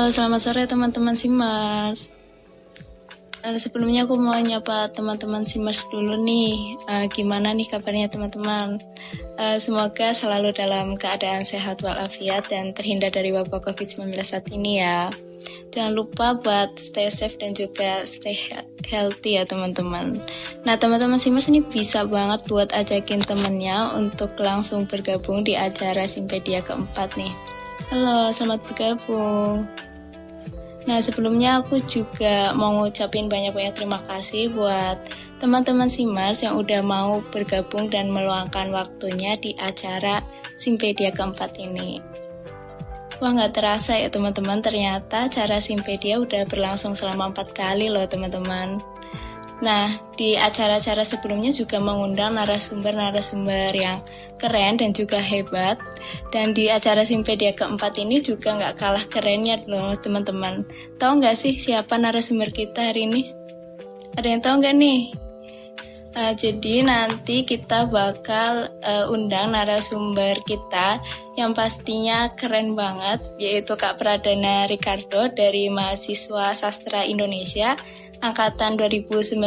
Selamat sore teman-teman Simers. Sebelumnya aku mau nyapa teman-teman Simers dulu nih. Gimana nih kabarnya teman-teman? Semoga selalu dalam keadaan sehat walafiat dan terhindar dari wabah COVID-19 saat ini ya. Jangan lupa buat stay safe dan juga stay healthy ya teman-teman. Nah teman-teman Simers ini bisa banget buat ajakin temennya untuk langsung bergabung di acara Simpedia keempat nih. Halo, selamat bergabung. Nah sebelumnya aku juga mau ngucapin banyak-banyak terima kasih buat teman-teman Simers yang udah mau bergabung dan meluangkan waktunya di acara Simpedia keempat ini. Wah gak terasa ya teman-teman, ternyata acara Simpedia udah berlangsung selama 4 kali loh teman-teman. Nah, di acara-acara sebelumnya juga mengundang narasumber-narasumber yang keren dan juga hebat. Dan di acara Simpedia keempat ini juga gak kalah kerennya loh teman-teman. Tahu gak sih siapa narasumber kita hari ini? Ada yang tahu gak nih? Jadi nanti kita bakal undang narasumber kita yang pastinya keren banget, yaitu Kak Pradana Ricardo dari mahasiswa Sastra Indonesia Angkatan 2019,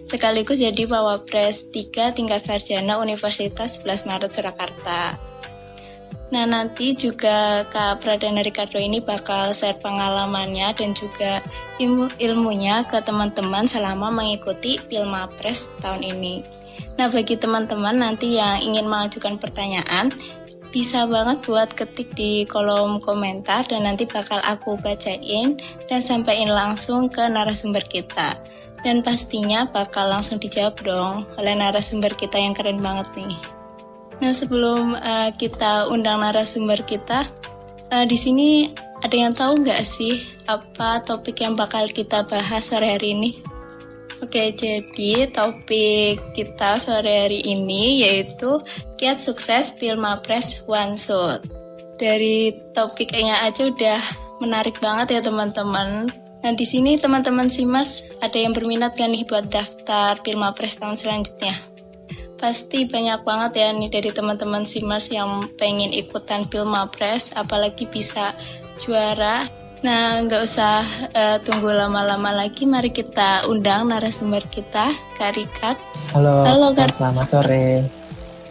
sekaligus jadi Wawapres 3 tingkat sarjana Universitas 11 Maret Surakarta. Nah nanti juga Kak Pradana Ricardo ini bakal share pengalamannya dan juga ilmunya ke teman-teman selama mengikuti Pilmapres tahun ini. Nah bagi teman-teman nanti yang ingin mengajukan pertanyaan, bisa banget buat ketik di kolom komentar dan nanti bakal aku bacain dan sampaikan langsung ke narasumber kita. Dan pastinya bakal langsung dijawab dong oleh narasumber kita yang keren banget nih. Nah sebelum kita undang narasumber kita, di sini ada yang tahu nggak sih apa topik yang bakal kita bahas sore hari ini? Oke, jadi topik kita sore hari ini yaitu Kiat Sukses Pilmapres One Shot. Dari topiknya aja udah menarik banget ya teman-teman. Nah di sini teman-teman Simers ada yang berminat kan nih buat daftar Pilmapres tahun selanjutnya? Pasti banyak banget ya nih dari teman-teman Simers yang pengen ikutan Pilmapres, apalagi bisa juara. Nah, nggak usah tunggu lama-lama lagi, mari kita undang narasumber kita, Kak Rikat. Halo Kak. Selamat sore.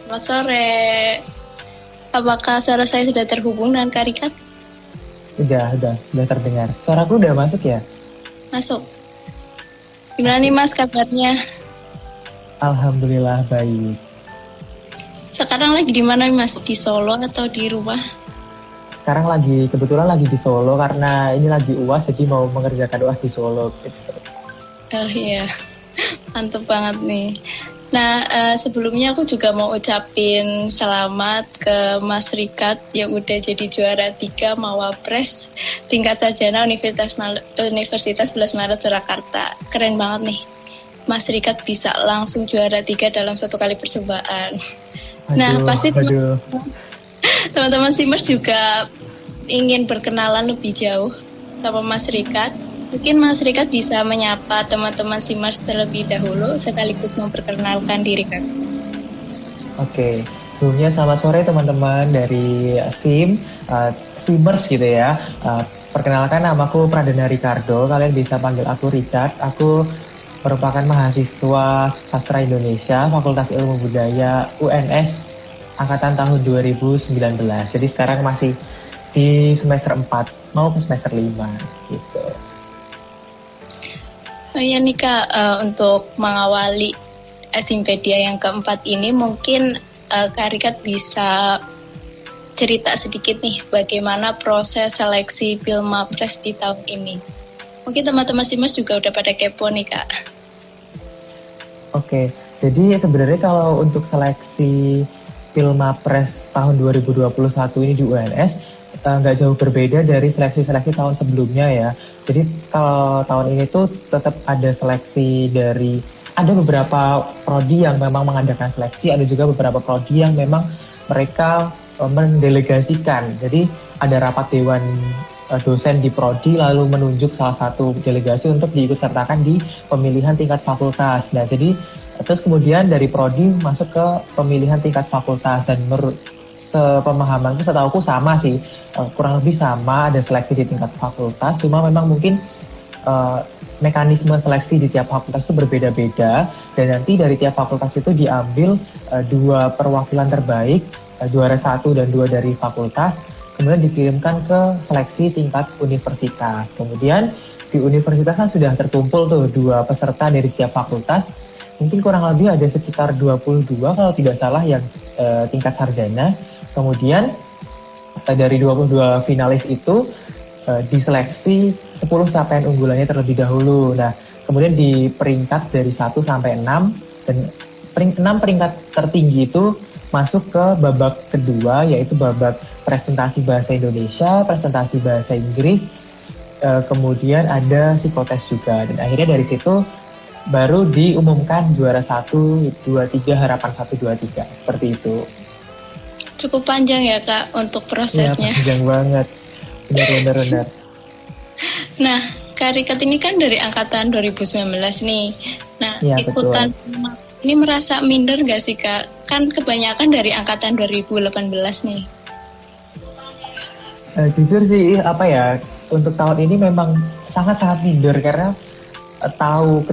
Selamat sore. Apakah suara saya sudah terhubung dengan Kak Rikat? Sudah terdengar. Suaraku udah masuk ya? Masuk. Gimana nih Mas kabarnya? Alhamdulillah baik. Sekarang lagi di mana Mas? Di Solo atau di rumah? Sekarang kebetulan lagi di Solo karena ini lagi UAS, jadi mau mengerjakan UAS di Solo gitu. Oh iya, mantep banget nih. Nah sebelumnya aku juga mau ucapin selamat ke Mas Rikat yang udah jadi juara 3 Mawapres tingkat sarjana Universitas 11 Maret Surakarta. Keren banget nih, Mas Rikat bisa langsung juara 3 dalam satu kali percobaan. Nah pasti teman-teman Simers juga ingin berkenalan lebih jauh sama Mas Rikat. Mungkin Mas Rikat bisa menyapa teman-teman Simers terlebih dahulu sekaligus memperkenalkan diri kan. Oke, sebelumnya selamat sore teman-teman dari Simers gitu ya. Perkenalkan namaku Pradana Ricardo, kalian bisa panggil aku Richard. Aku merupakan mahasiswa Sastra Indonesia Fakultas Ilmu Budaya UNS Angkatan tahun 2019. Jadi sekarang masih di semester 4, mau ke semester 5 gitu. Ya nih Kak, untuk mengawali Simpedia yang keempat ini mungkin Kak Rikat bisa cerita sedikit nih bagaimana proses seleksi Pilmapres di tahun ini. Mungkin teman-teman Simers juga udah pada kepo nih Kak. Oke, jadi sebenarnya kalau untuk seleksi Pilmapres tahun 2021 ini di UNS nggak jauh berbeda dari seleksi-seleksi tahun sebelumnya ya. Jadi kalau tahun ini tuh tetap ada seleksi ada beberapa prodi yang memang mengadakan seleksi, ada juga beberapa prodi yang memang mereka mendelegasikan. Jadi ada rapat dewan dosen di prodi lalu menunjuk salah satu delegasi untuk diikutsertakan di pemilihan tingkat fakultas. Nah jadi terus kemudian dari prodi masuk ke pemilihan tingkat fakultas, dan sepemahamanku, setauku sama sih, kurang lebih sama, ada seleksi di tingkat fakultas, cuma memang mungkin mekanisme seleksi di tiap fakultas itu berbeda-beda, dan nanti dari tiap fakultas itu diambil 2 perwakilan terbaik, juara 1 dan 2 dari fakultas, kemudian dikirimkan ke seleksi tingkat universitas. Kemudian di universitas kan sudah terkumpul tuh 2 peserta dari tiap fakultas, mungkin kurang lebih ada sekitar 22 kalau tidak salah yang tingkat sarjana. Kemudian dari 22 finalis itu diseleksi 10 capaian unggulannya terlebih dahulu. Nah, kemudian di peringkat dari 1 sampai 6, dan 6 peringkat tertinggi itu masuk ke babak kedua, yaitu babak presentasi bahasa Indonesia, presentasi bahasa Inggris, kemudian ada psikotes juga. Dan akhirnya dari situ baru diumumkan juara 1, 2, 3, harapan 1, 2, 3. Seperti itu. Cukup panjang ya Kak untuk prosesnya. Iya, panjang banget. Benar. Nah, Kak Rikat ini kan dari angkatan 2019 nih. Nah, ya, ikutan ini merasa minder gak sih Kak? Kan kebanyakan dari angkatan 2018 nih. Jujur sih, untuk tahun ini memang sangat-sangat minder, karena tahu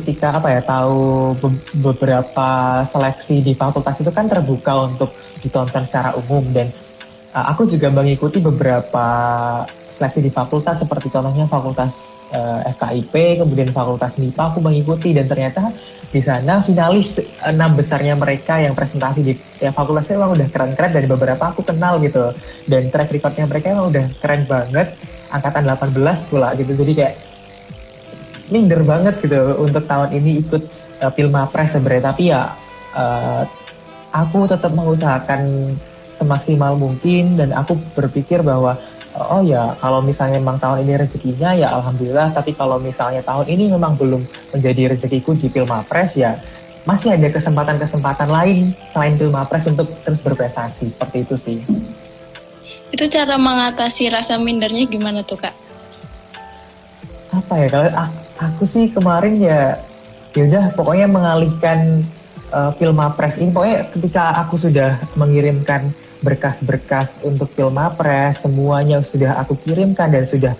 beberapa seleksi di fakultas itu kan terbuka untuk ditonton secara umum, dan aku juga mengikuti beberapa seleksi di fakultas, seperti contohnya fakultas FKIP, kemudian fakultas MIPA aku mengikuti, dan ternyata di sana finalis 6 besarnya mereka yang presentasi di fakultasnya emang udah keren-keren, dan beberapa aku kenal gitu, dan track recordnya mereka emang udah keren banget, angkatan 18 pula gitu. Jadi kayak minder banget gitu untuk tahun ini ikut Pilmapres sebenarnya, tapi ya aku tetap mengusahakan semaksimal mungkin, dan aku berpikir bahwa oh ya, kalau misalnya memang tahun ini rezekinya ya alhamdulillah, tapi kalau misalnya tahun ini memang belum menjadi rezekiku di Pilmapres, ya masih ada kesempatan-kesempatan lain selain Pilmapres untuk terus berprestasi. Seperti itu sih. Itu cara mengatasi rasa mindernya gimana tuh Kak? Apa ya, kalau aku sih kemarin ya udah pokoknya mengalihkan Pilmapres ini, pokoknya ketika aku sudah mengirimkan berkas-berkas untuk Pilmapres, semuanya sudah aku kirimkan dan sudah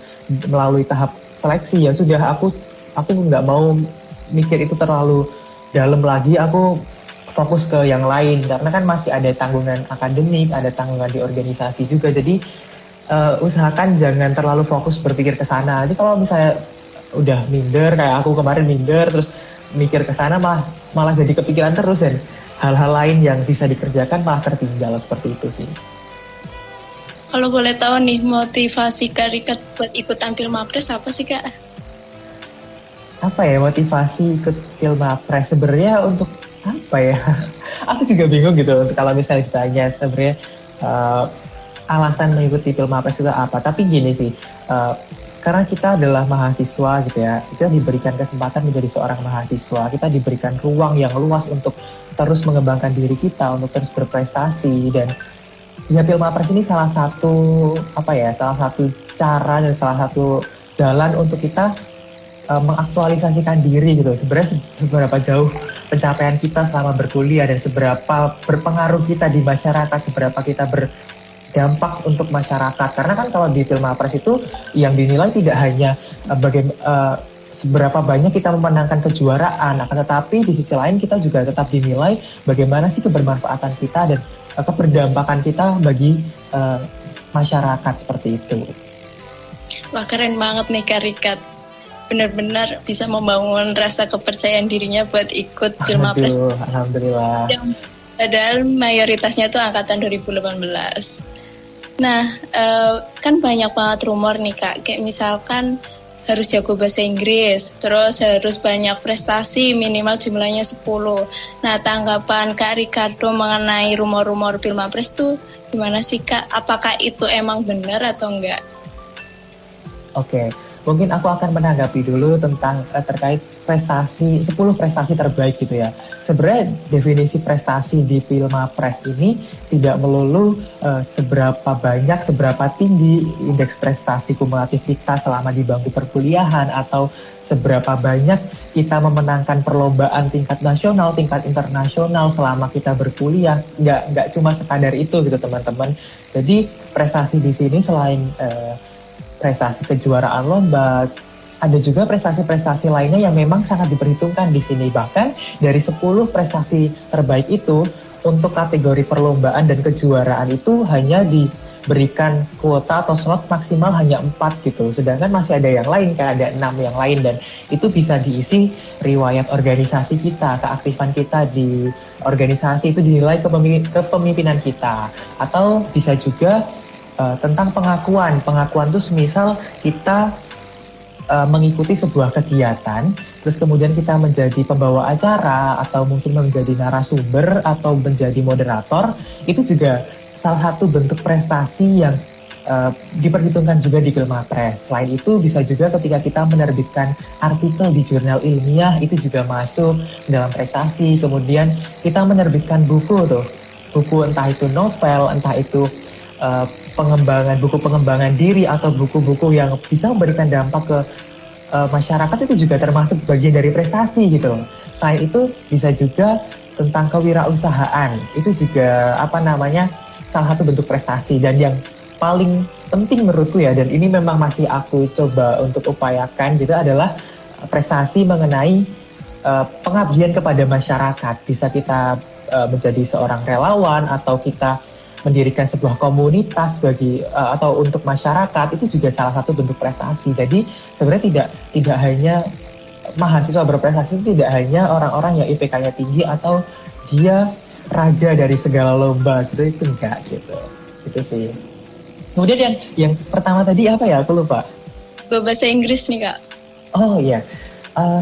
melalui tahap seleksi, ya sudah aku nggak mau mikir itu terlalu dalam lagi, aku fokus ke yang lain, karena kan masih ada tanggungan akademik, ada tanggungan di organisasi juga, jadi usahakan jangan terlalu fokus berpikir ke sana. Jadi kalau misalnya udah minder, kayak aku kemarin minder, terus mikir ke sana malah jadi kepikiran terus, dan hal-hal lain yang bisa dikerjakan malah tertinggal. Seperti itu sih. Kalau boleh tahu nih, motivasi Kak Rikat buat ikut tampil Pilmapres apa sih Kak? Apa ya motivasi ikut Pilmapres sebenarnya untuk apa ya? Aku juga bingung gitu kalau misalnya ditanya sebenarnya alasan mengikuti Pilmapres itu apa. Tapi gini sih, karena kita adalah mahasiswa gitu ya, kita diberikan kesempatan menjadi seorang mahasiswa, kita diberikan ruang yang luas untuk terus mengembangkan diri kita, untuk terus berprestasi, dan ya Pilmapres ini salah satu cara dan salah satu jalan untuk kita mengaktualisasikan diri gitu. Sebenarnya seberapa jauh pencapaian kita selama berkuliah dan seberapa berpengaruh kita di masyarakat, seberapa kita berdampak untuk masyarakat. Karena kan kalau di Pilmapres itu yang dinilai tidak hanya seberapa banyak kita memenangkan kejuaraan, akan tetapi di sisi lain kita juga tetap dinilai bagaimana sih kebermanfaatan kita dan keberdampakan kita bagi masyarakat, seperti itu. Wah, keren banget nih Kak Rikat. Benar-benar bisa membangun rasa kepercayaan dirinya buat ikut Pilmapres. Alhamdulillah. Padahal mayoritasnya tuh angkatan 2018. Nah, kan banyak banget rumor nih Kak, kayak misalkan harus jago bahasa Inggris, terus harus banyak prestasi, minimal jumlahnya 10. Nah, tanggapan Kak Ricardo mengenai rumor-rumor Pilmapres tuh gimana sih Kak? Apakah itu emang benar atau enggak? Oke, mungkin aku akan menanggapi dulu tentang terkait prestasi, 10 prestasi terbaik gitu ya. Sebenarnya definisi prestasi di Pilmapres ini tidak melulu seberapa banyak, seberapa tinggi indeks prestasi kumulatif kita selama di bangku perkuliahan, atau seberapa banyak kita memenangkan perlombaan tingkat nasional, tingkat internasional selama kita berkuliah. Nggak cuma sekadar itu gitu teman-teman. Jadi prestasi di sini selain prestasi kejuaraan lomba, ada juga prestasi-prestasi lainnya yang memang sangat diperhitungkan di sini. Bahkan dari 10 prestasi terbaik itu, untuk kategori perlombaan dan kejuaraan itu hanya diberikan kuota atau slot maksimal hanya 4 gitu. Sedangkan masih ada yang lain, kayak ada 6 yang lain, dan itu bisa diisi riwayat organisasi kita, keaktifan kita di organisasi itu dinilai kepemimpinan kita. Atau bisa juga tentang pengakuan. Pengakuan itu semisal kita mengikuti sebuah kegiatan, terus kemudian kita menjadi pembawa acara atau mungkin menjadi narasumber atau menjadi moderator, itu juga salah satu bentuk prestasi yang diperhitungkan juga di Pilma Press. Selain itu bisa juga ketika kita menerbitkan artikel di jurnal ilmiah, itu juga masuk dalam prestasi. Kemudian kita menerbitkan buku entah itu novel, entah itu buku pengembangan diri atau buku-buku yang bisa memberikan dampak ke masyarakat, itu juga termasuk bagian dari prestasi gitu. Selain itu bisa juga tentang kewirausahaan, itu juga salah satu bentuk prestasi. Dan yang paling penting menurutku ya, dan ini memang masih aku coba untuk upayakan gitu, adalah prestasi mengenai pengabdian kepada masyarakat. Bisa kita menjadi seorang relawan atau kita mendirikan sebuah komunitas atau untuk masyarakat, itu juga salah satu bentuk prestasi. Jadi sebenarnya tidak hanya mahasiswa berprestasi, tidak hanya orang-orang yang IPK-nya tinggi atau dia raja dari segala lomba gitu, itu enggak gitu. Itu sih. Kemudian yang pertama tadi apa ya? Aku lupa. Gue bahasa Inggris nih Kak. Oh iya.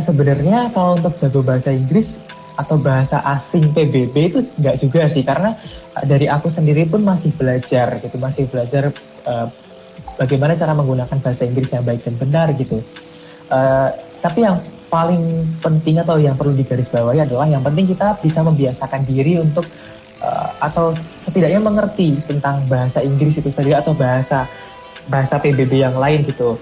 Sebenarnya kalau untuk jago bahasa Inggris atau bahasa asing PBB itu enggak juga sih, karena dari aku sendiri pun masih belajar bagaimana cara menggunakan bahasa Inggris yang baik dan benar gitu. Tapi yang paling penting atau yang perlu digarisbawahi adalah yang penting kita bisa membiasakan diri untuk atau setidaknya mengerti tentang bahasa Inggris itu sendiri atau bahasa PBB yang lain gitu.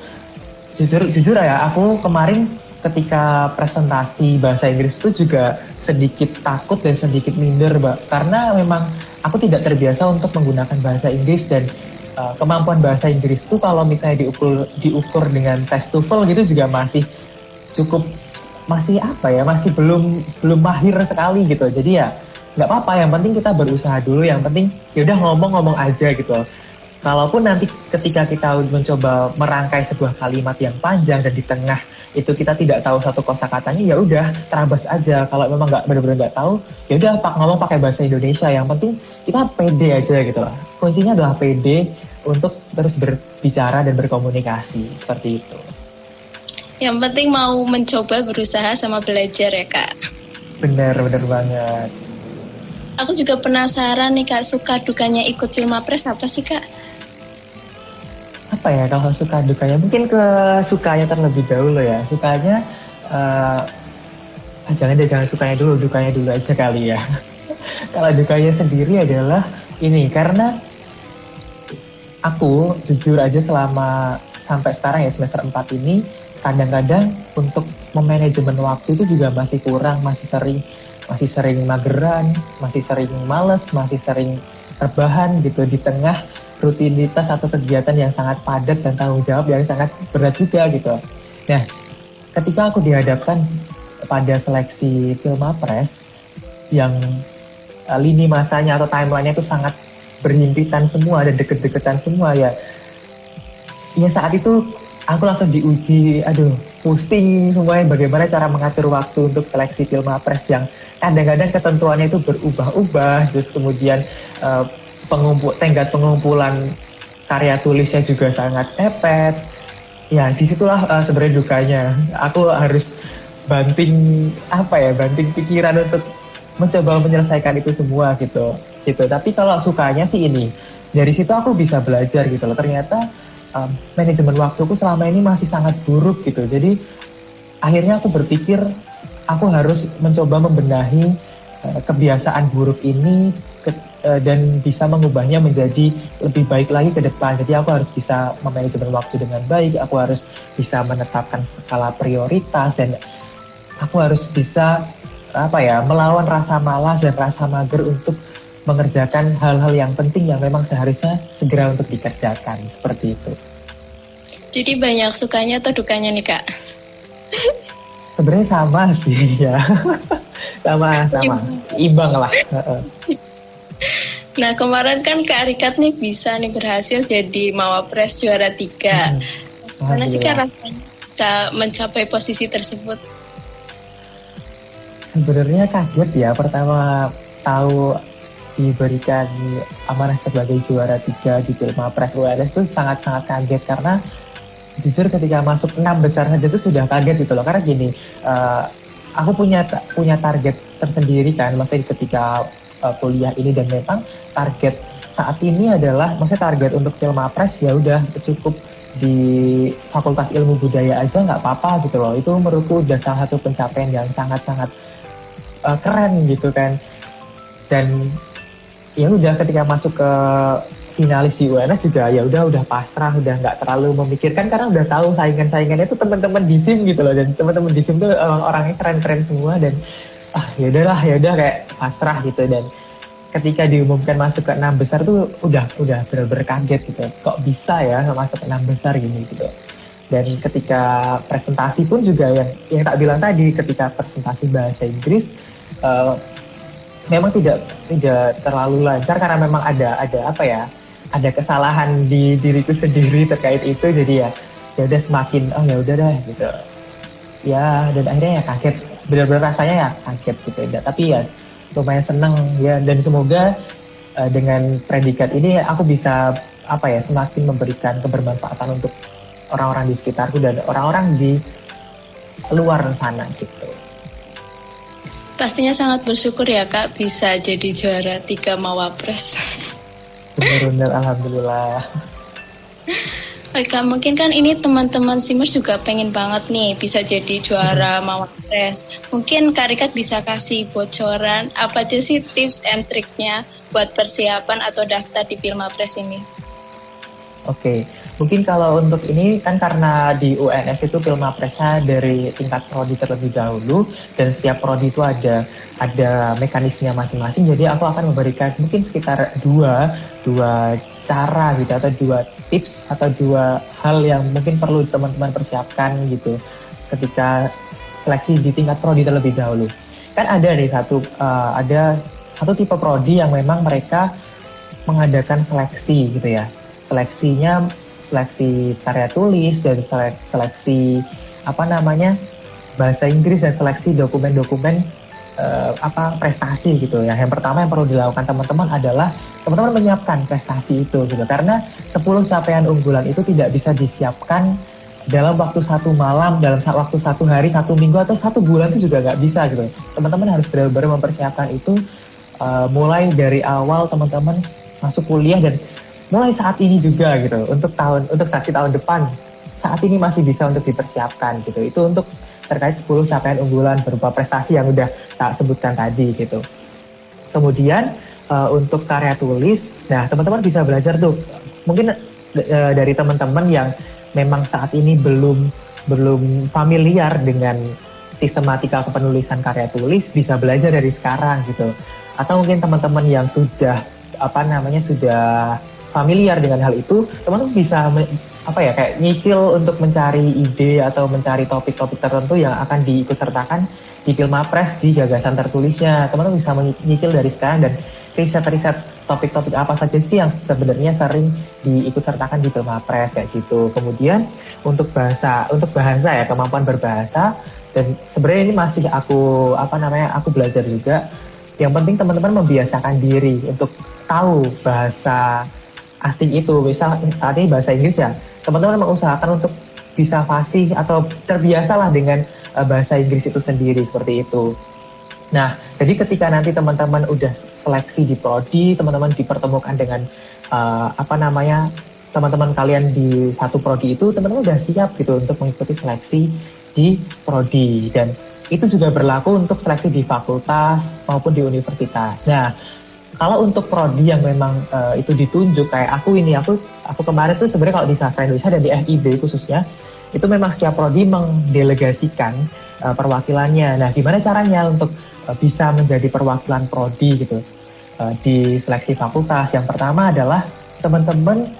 Jujur ya, aku kemarin ketika presentasi bahasa Inggris itu juga sedikit takut dan sedikit minder, Mbak, karena memang aku tidak terbiasa untuk menggunakan bahasa Inggris. Dan kemampuan bahasa Inggris itu kalau misalnya diukur dengan tes TOEFL gitu juga masih belum mahir sekali gitu. Jadi ya nggak apa-apa, yang penting kita berusaha dulu, yang penting yaudah ngomong aja gitu. Kalaupun nanti ketika kita mencoba merangkai sebuah kalimat yang panjang dan di tengah itu kita tidak tahu satu kosakatanya, ya udah terabas aja. Kalau memang benar-benar nggak tahu, ya udah ngomong pakai bahasa Indonesia. Yang penting kita pede aja gitu lah. Kuncinya adalah pede untuk terus berbicara dan berkomunikasi seperti itu. Yang penting mau mencoba, berusaha sama belajar ya Kak. Bener banget. Aku juga penasaran nih Kak, suka dukanya ikut Pilma Press apa sih Kak? Apa ya kalau suka dukanya? Mungkin ke sukanya terlebih dahulu ya. Sukanya jangan sukanya dulu, dukanya dulu aja kali ya. Kalau dukanya sendiri adalah ini, karena aku jujur aja selama sampai sekarang ya semester 4 ini, kadang-kadang untuk memanajemen waktu itu juga masih kurang, masih sering mageran, masih sering males, masih sering rebahan gitu di tengah rutinitas atau kegiatan yang sangat padat dan tanggung jawab yang sangat berat juga gitu. Nah, ketika aku dihadapkan pada seleksi Pilma Press yang lini masanya atau timeline-nya itu sangat berhimpitan semua dan deket-deketan semua ya saat itu aku langsung diuji, pusing semuanya bagaimana cara mengatur waktu untuk seleksi Pilma Press yang kadang-kadang ketentuannya itu berubah-ubah, terus kemudian tenggat pengumpulan karya tulisnya juga sangat mepet. Ya, disitulah sebenarnya dukanya. Aku harus banting pikiran untuk mencoba menyelesaikan itu semua gitu. Tapi kalau sukanya sih ini, dari situ aku bisa belajar gitu loh. Ternyata manajemen waktuku selama ini masih sangat buruk gitu. Jadi akhirnya aku berpikir aku harus mencoba membenahi kebiasaan buruk ini dan bisa mengubahnya menjadi lebih baik lagi ke depan. Jadi aku harus bisa memanajemen waktu dengan baik, aku harus bisa menetapkan skala prioritas, dan aku harus bisa melawan rasa malas dan rasa mager untuk mengerjakan hal-hal yang penting yang memang seharusnya segera untuk dikerjakan, seperti itu. Jadi banyak sukanya atau dukanya nih Kak? Sebenarnya sama sih ya. sama imbang lah. Nah kemarin kan Kak Rikat nih bisa nih berhasil jadi Mawapres juara 3. Gimana sih Kak rasanya bisa mencapai posisi tersebut? Sebenarnya kaget ya, pertama tahu diberikan amanah sebagai juara 3 di Pilmapres UNS itu sangat-sangat kaget, karena jujur ketika masuk 6 besar saja itu sudah kaget gitu loh. Karena gini, aku punya target tersendiri kan, maksudnya ketika kuliah ini, dan memang target saat ini adalah, maksudnya target untuk Pilmapres ya udah cukup di Fakultas Ilmu Budaya aja nggak apa-apa gitu loh. Itu menurutku udah salah satu pencapaian yang sangat-sangat keren gitu kan. Dan ya udah ketika masuk ke finalis di UNS juga ya udah pasrah, udah nggak terlalu memikirkan, karena udah tahu saingannya itu teman-teman di SIM gitu loh, dan teman-teman di SIM tuh orangnya keren-keren semua, dan ya udah kayak pasrah gitu. Dan ketika diumumkan masuk ke 6 besar tuh udah bener-bener kaget gitu, kok bisa ya masuk ke 6 besar gini gitu. Dan ketika presentasi pun juga yang tak bilang tadi, ketika presentasi bahasa Inggris memang tidak terlalu lancar, karena memang ada kesalahan di diriku sendiri terkait itu. Jadi ya udah semakin ya udah deh gitu ya. Dan akhirnya ya kaget, benar-benar rasanya ya kaget gitu. Tapi ya lumayan seneng ya, dan semoga dengan predikat ini aku bisa semakin memberikan kebermanfaatan untuk orang-orang di sekitarku dan orang-orang di luar sana gitu. Pastinya sangat bersyukur ya Kak bisa jadi juara 3 Mawapres. Benar-benar alhamdulillah. Kak, mungkin kan ini teman-teman Simers juga pengen banget nih bisa jadi juara Mawapres. Mungkin Kak Rikat bisa kasih bocoran apa aja sih tips and triknya buat persiapan atau daftar di Pilmapres ini? Oke, mungkin kalau untuk ini kan karena di UNS itu Pilmapresnya dari tingkat prodi terlebih dahulu, dan setiap prodi itu ada mekanismenya masing-masing. Jadi aku akan memberikan mungkin sekitar dua cara gitu, atau 2 tips atau 2 hal yang mungkin perlu teman-teman persiapkan gitu ketika seleksi di tingkat prodi terlebih dahulu. Kan ada nih satu tipe prodi yang memang mereka mengadakan seleksi gitu ya. Seleksi karya tulis, dan seleksi bahasa Inggris, dan seleksi dokumen-dokumen prestasi gitu ya. Yang pertama yang perlu dilakukan teman-teman adalah teman-teman menyiapkan prestasi itu gitu, karena 10 capaian unggulan itu tidak bisa disiapkan dalam waktu 1 malam, dalam waktu 1 hari, 1 minggu, atau 1 bulan itu juga nggak bisa gitu. Teman-teman harus benar-benar mempersiapkan itu mulai dari awal teman-teman masuk kuliah, dan mulai saat ini juga gitu, untuk seleksi tahun depan saat ini masih bisa untuk dipersiapkan gitu. Itu untuk terkait 10 capaian unggulan berupa prestasi yang udah tak sebutkan tadi gitu. Kemudian untuk karya tulis, nah teman-teman bisa belajar tuh mungkin dari teman-teman yang memang saat ini belum familiar dengan sistematika kepenulisan karya tulis, bisa belajar dari sekarang gitu. Atau mungkin teman-teman yang sudah familiar dengan hal itu, teman-teman bisa kayak nyicil untuk mencari ide atau mencari topik-topik tertentu yang akan diikutsertakan di Pilmapres di gagasan tertulisnya. Teman-teman bisa menyicil dari sekarang dan riset topik-topik apa saja sih yang sebenarnya sering diikutsertakan di Pilmapres kayak gitu. Kemudian untuk bahasa ya, kemampuan berbahasa, dan sebenarnya ini masih aku belajar juga. Yang penting teman-teman membiasakan diri untuk tahu bahasa asing itu. Misal saat ini bahasa Inggris ya, teman-teman mengusahakan untuk bisa fasih atau terbiasalah dengan bahasa Inggris itu sendiri, seperti itu. Nah, jadi ketika nanti teman-teman udah seleksi di prodi, teman-teman dipertemukan dengan teman-teman kalian di 1 prodi itu, teman-teman udah siap gitu untuk mengikuti seleksi di prodi. Dan itu juga berlaku untuk seleksi di fakultas maupun di universitas. Nah, kalau untuk prodi yang memang itu ditunjuk kayak aku kemarin tuh sebenarnya kalau di sastra Indonesia dan di FIB khususnya itu memang setiap prodi mendelegasikan perwakilannya. Nah, gimana caranya untuk bisa menjadi perwakilan prodi gitu di seleksi fakultas? Yang pertama adalah teman-teman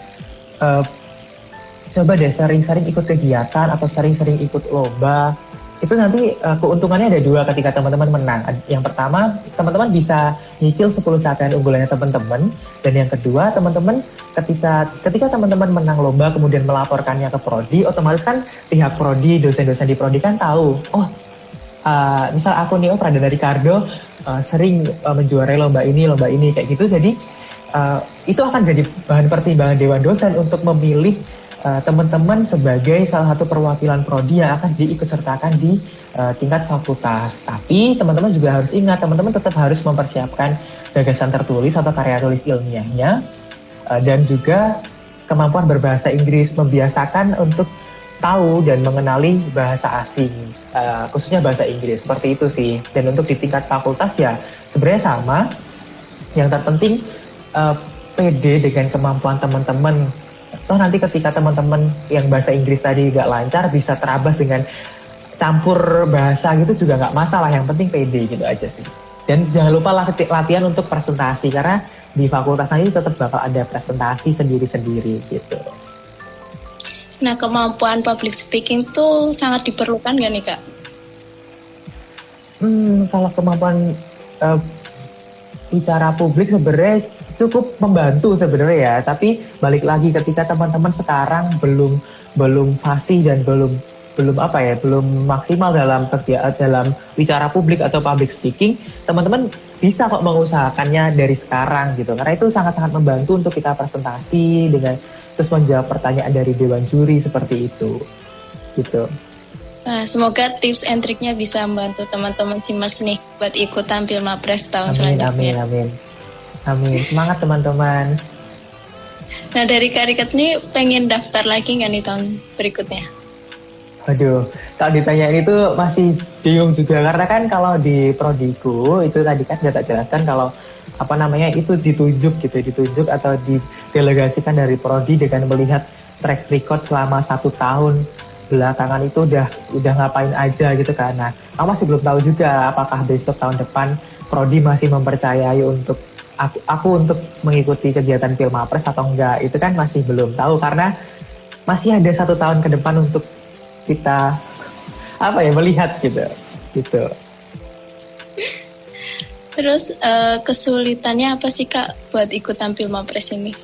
coba deh sering-sering ikut kegiatan atau sering-sering ikut lomba. Itu nanti keuntungannya ada dua ketika teman-teman menang. Yang pertama, teman-teman bisa nyicil 10 capaian unggulannya teman-teman. Dan yang kedua, teman-teman ketika teman-teman menang lomba kemudian melaporkannya ke prodi, otomatis kan pihak prodi, dosen-dosen di prodi kan tahu, misal aku nih, Pradana Ricardo sering menjuarai lomba ini kayak gitu. Jadi itu akan jadi bahan pertimbangan dewan dosen untuk memilih teman-teman sebagai salah satu perwakilan prodi yang akan diikutsertakan di tingkat fakultas. Tapi teman-teman juga harus ingat, teman-teman tetap harus mempersiapkan gagasan tertulis atau karya tulis ilmiahnya dan juga kemampuan berbahasa Inggris, membiasakan untuk tahu dan mengenali bahasa asing, khususnya bahasa Inggris. Seperti itu sih. Dan untuk di tingkat fakultas ya sebenarnya sama. Yang terpenting PD dengan kemampuan teman-teman. Toh nanti ketika teman-teman yang bahasa Inggris tadi gak lancar bisa terabas dengan campur bahasa gitu juga gak masalah. Yang penting pede gitu aja sih. Dan jangan lupa latihan untuk presentasi, karena di fakultas nanti tetap bakal ada presentasi sendiri-sendiri gitu. Nah, kemampuan public speaking tuh sangat diperlukan gak nih Kak? Kalau kemampuan bicara publik sebenarnya cukup membantu sebenarnya ya, tapi balik lagi ketika teman-teman sekarang belum fasih dan belum maksimal dalam bicara publik atau public speaking, teman-teman bisa kok mengusahakannya dari sekarang gitu, karena itu sangat-sangat membantu untuk kita presentasi dengan terus menjawab pertanyaan dari dewan juri seperti itu gitu. Nah, semoga tips and triknya bisa membantu teman-teman Simers nih buat ikut tampil Mapres tahun selanjutnya. Amin. Semangat teman-teman. Nah, dari Kak Rikat nih pengen daftar lagi nggak nih tahun berikutnya? Waduh, kalau ditanyain itu masih bingung juga, karena kan kalau di prodiku itu tadi kan sudah tak jelaskan kalau itu ditunjuk atau didelegasikan dari prodi dengan melihat track record selama 1 tahun belakangan itu udah ngapain aja gitu kan. Nah, aku masih belum tahu juga apakah besok tahun depan prodi masih mempercayai untuk aku untuk mengikuti kegiatan Pilmapres atau enggak. Itu kan masih belum tahu, karena masih ada 1 tahun ke depan untuk kita melihat gitu. Terus kesulitannya apa sih Kak buat ikut tampil Mapres ini?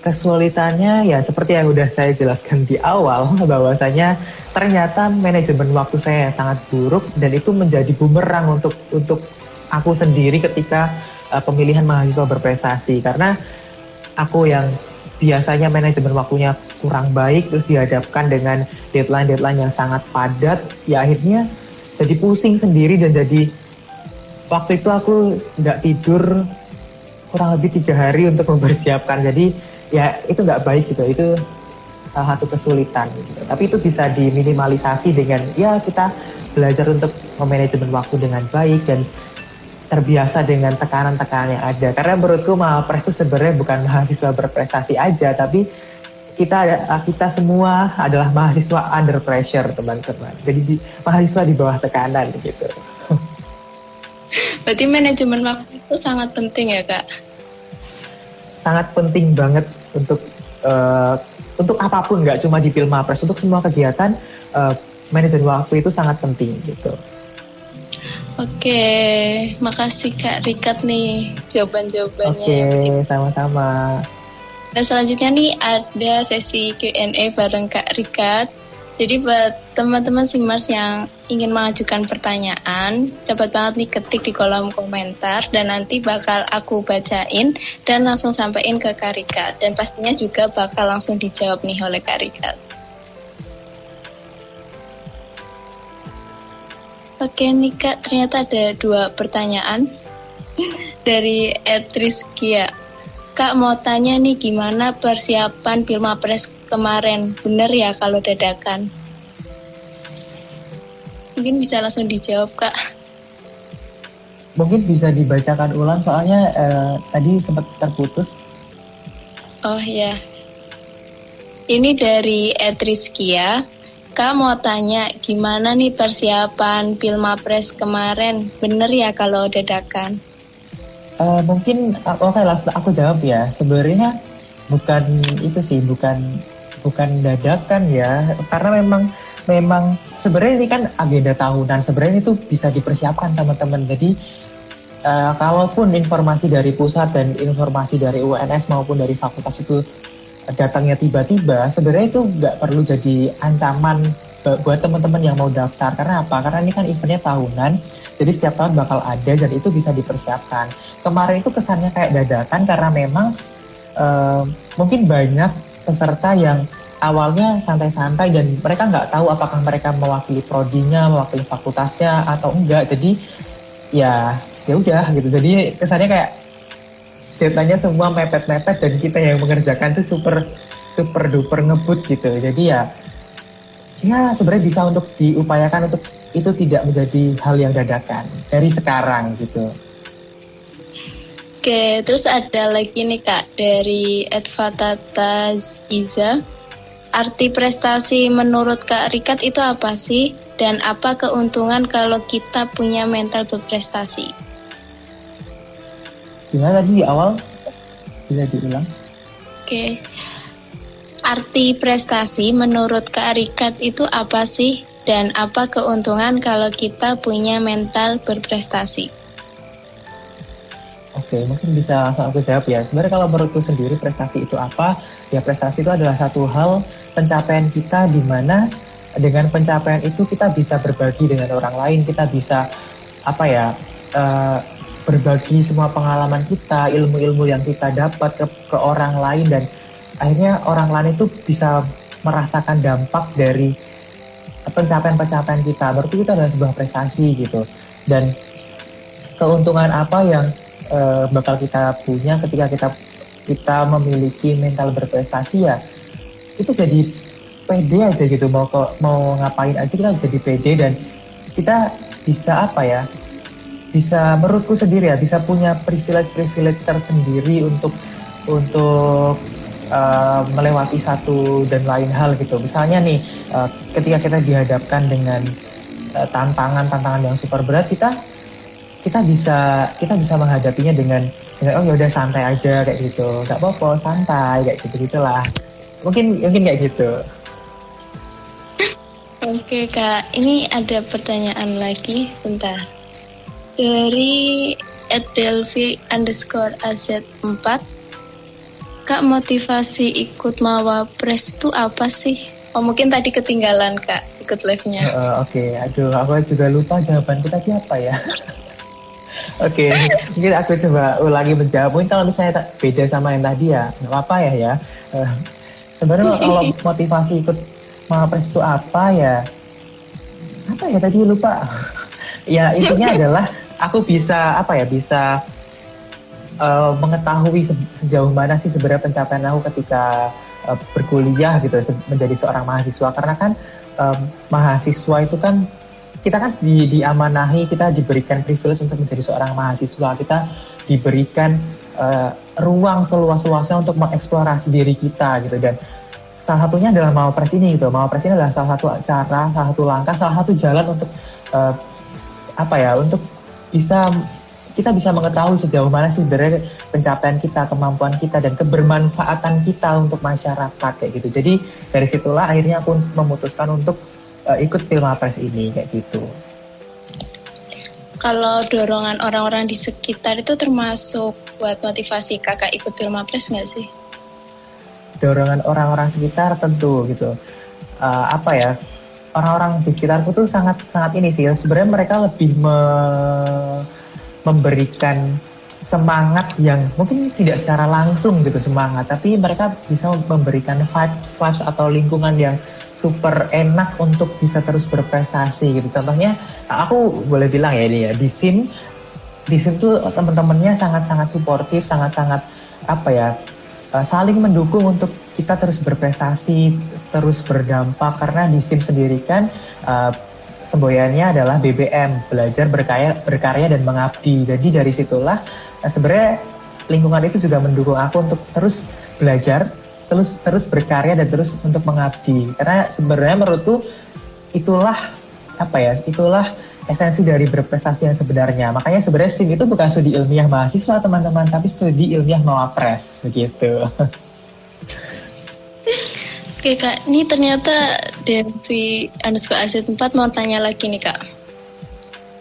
Kesulitannya ya seperti yang udah saya jelaskan di awal, bahwasanya ternyata manajemen waktu saya sangat buruk dan itu menjadi bumerang untuk aku sendiri ketika pemilihan mahasiswa berprestasi, karena aku yang biasanya manajemen waktunya kurang baik terus dihadapkan dengan deadline yang sangat padat, ya akhirnya jadi pusing sendiri dan jadi waktu itu aku nggak tidur kurang lebih 3 hari untuk mempersiapkan. Jadi ya itu nggak baik gitu, itu salah satu kesulitan gitu. Tapi itu bisa diminimalisasi dengan ya kita belajar untuk memanajemen waktu dengan baik dan terbiasa dengan tekanan-tekanan yang ada. Karena menurutku Mapres itu sebenarnya bukan mahasiswa berprestasi aja, tapi kita semua adalah mahasiswa under pressure, teman-teman. Jadi mahasiswa di bawah tekanan gitu. Berarti manajemen waktu itu sangat penting ya Kak? Sangat penting banget untuk apapun, nggak cuma di Pilmapres, untuk semua kegiatan manajemen waktu itu sangat penting gitu. Oke, makasih Kak Rikat nih jawaban-jawabannya. Oke, sama-sama. Dan selanjutnya nih ada sesi Q&A bareng Kak Rikat. Jadi buat teman-teman Simers yang ingin mengajukan pertanyaan, dapat banget nih ketik di kolom komentar dan nanti bakal aku bacain dan langsung sampaikan ke Kak Rikat. Dan pastinya juga bakal langsung dijawab nih oleh Kak Rikat. Oke nih Kak, ternyata ada 2 pertanyaan dari Etriskia. Kak mau tanya nih, gimana persiapan Pilmapres kemarin? Bener ya kalau dadakan? Mungkin bisa langsung dijawab, Kak. Mungkin bisa dibacakan ulang soalnya tadi sempat terputus. Oh ya. Ini dari Etriskia. Kak mau tanya, gimana nih persiapan Pilmapres kemarin? Bener ya kalau dadakan? Mungkin oke lah aku jawab ya. Sebenarnya bukan itu sih, bukan dadakan ya. Karena memang sebenarnya ini kan agenda tahunan. Sebenarnya itu bisa dipersiapkan teman-teman. Jadi kalaupun informasi dari pusat dan informasi dari UNS maupun dari fakultas itu datangnya tiba-tiba, sebenarnya itu nggak perlu jadi ancaman buat teman-teman yang mau daftar. Karena apa? Karena ini kan eventnya tahunan, jadi setiap tahun bakal ada dan itu bisa dipersiapkan. Kemarin itu kesannya kayak dadakan karena memang mungkin banyak peserta yang awalnya santai-santai dan mereka nggak tahu apakah mereka mewakili prodinya, mewakili fakultasnya atau enggak. Jadi ya udah gitu. Jadi kesannya kayak deadline-nya semua mepet-mepet dan kita yang mengerjakan itu super duper ngebut gitu. Jadi ya sebenarnya bisa untuk diupayakan untuk itu tidak menjadi hal yang dadakan dari sekarang gitu. Oke, terus ada lagi nih Kak dari Advatata Iza. Arti prestasi menurut Kak Rikat itu apa sih? Dan apa keuntungan kalau kita punya mental berprestasi? Gimana tadi di awal? Bisa diulang? Oke. Arti prestasi menurut Kak Rikat itu apa sih? Dan apa keuntungan kalau kita punya mental berprestasi? Oke, mungkin bisa langsung aku jawab ya. Sebenarnya kalau menurutku sendiri prestasi itu apa? Ya prestasi itu adalah satu hal pencapaian kita di mana dengan pencapaian itu kita bisa berbagi dengan orang lain, kita bisa berbagi semua pengalaman kita, ilmu-ilmu yang kita dapat ke orang lain dan akhirnya orang lain itu bisa merasakan dampak dari pencapaian-pencapaian kita. Berarti itu adalah sebuah prestasi gitu. Dan keuntungan apa yang bakal kita punya ketika kita memiliki mental berprestasi ya itu jadi pede aja gitu, mau ngapain aja kita jadi pede dan kita bisa bisa menurutku sendiri ya bisa punya privilege tersendiri untuk melewati satu dan lain hal gitu. Misalnya nih ketika kita dihadapkan dengan tantangan yang super berat, kita bisa menghadapinya dengan oh ya udah santai aja kayak gitu, nggak apa-apa santai kayak gitulah. Mungkin kayak gitu. Oke Kak, ini ada pertanyaan lagi, bentar. Dari @delvi_az4, Kak, motivasi ikut Mawapres itu apa sih? Oh mungkin tadi ketinggalan Kak, ikut live-nya. Oke, aduh aku juga lupa jawaban kita siapa ya. Oke, mungkin aku coba ulangi menjawab. Mungkin kalau misalnya beda sama yang tadi ya, nggak apa-apa ya. Sebenarnya kalau motivasi ikut Mawapres itu apa ya? Apa ya tadi lupa. Ya intinya adalah aku bisa mengetahui sejauh mana sih sebenarnya pencapaian aku ketika berkuliah gitu menjadi seorang mahasiswa. Karena kan mahasiswa itu kan kita kan diamanahi, kita diberikan privilege untuk menjadi seorang mahasiswa. Kita diberikan ruang seluas-luasnya untuk mengeksplorasi diri kita gitu. Dan salah satunya adalah Mawapres ini gitu. Mawapres ini adalah salah satu cara, salah satu langkah, salah satu jalan untuk untuk kita bisa mengetahui sejauh mana sih sebenarnya pencapaian kita, kemampuan kita, dan kebermanfaatan kita untuk masyarakat kayak gitu. Jadi dari situlah akhirnya aku memutuskan untuk ikut Pilmapres ini kayak gitu. Kalau dorongan orang-orang di sekitar itu termasuk buat motivasi kakak ikut Pilmapres nggak sih? Dorongan orang-orang sekitar tentu gitu. Orang-orang di sekitarku tuh sangat ini sih. Sebenarnya mereka lebih memberikan semangat yang mungkin tidak secara langsung gitu semangat, tapi mereka bisa memberikan vibes atau lingkungan yang super enak untuk bisa terus berprestasi gitu. Contohnya aku boleh bilang ya ini ya di SIM tuh teman-temannya sangat-sangat suportif, sangat-sangat saling mendukung untuk kita terus berprestasi, terus berdampak. Karena di SIM sendiri kan semboyannya adalah BBM, belajar berkarya dan mengabdi. Jadi dari situlah sebenarnya lingkungan itu juga mendukung aku untuk terus belajar, terus berkarya dan terus untuk mengabdi. Karena sebenarnya menurutku itulah esensi dari berprestasi yang sebenarnya. Makanya sebenarnya STIM itu bukan studi ilmiah mahasiswa teman-teman, tapi studi ilmiah mawapres begitu. Oke Kak, ini ternyata Devi_AC4 mau tanya lagi nih Kak.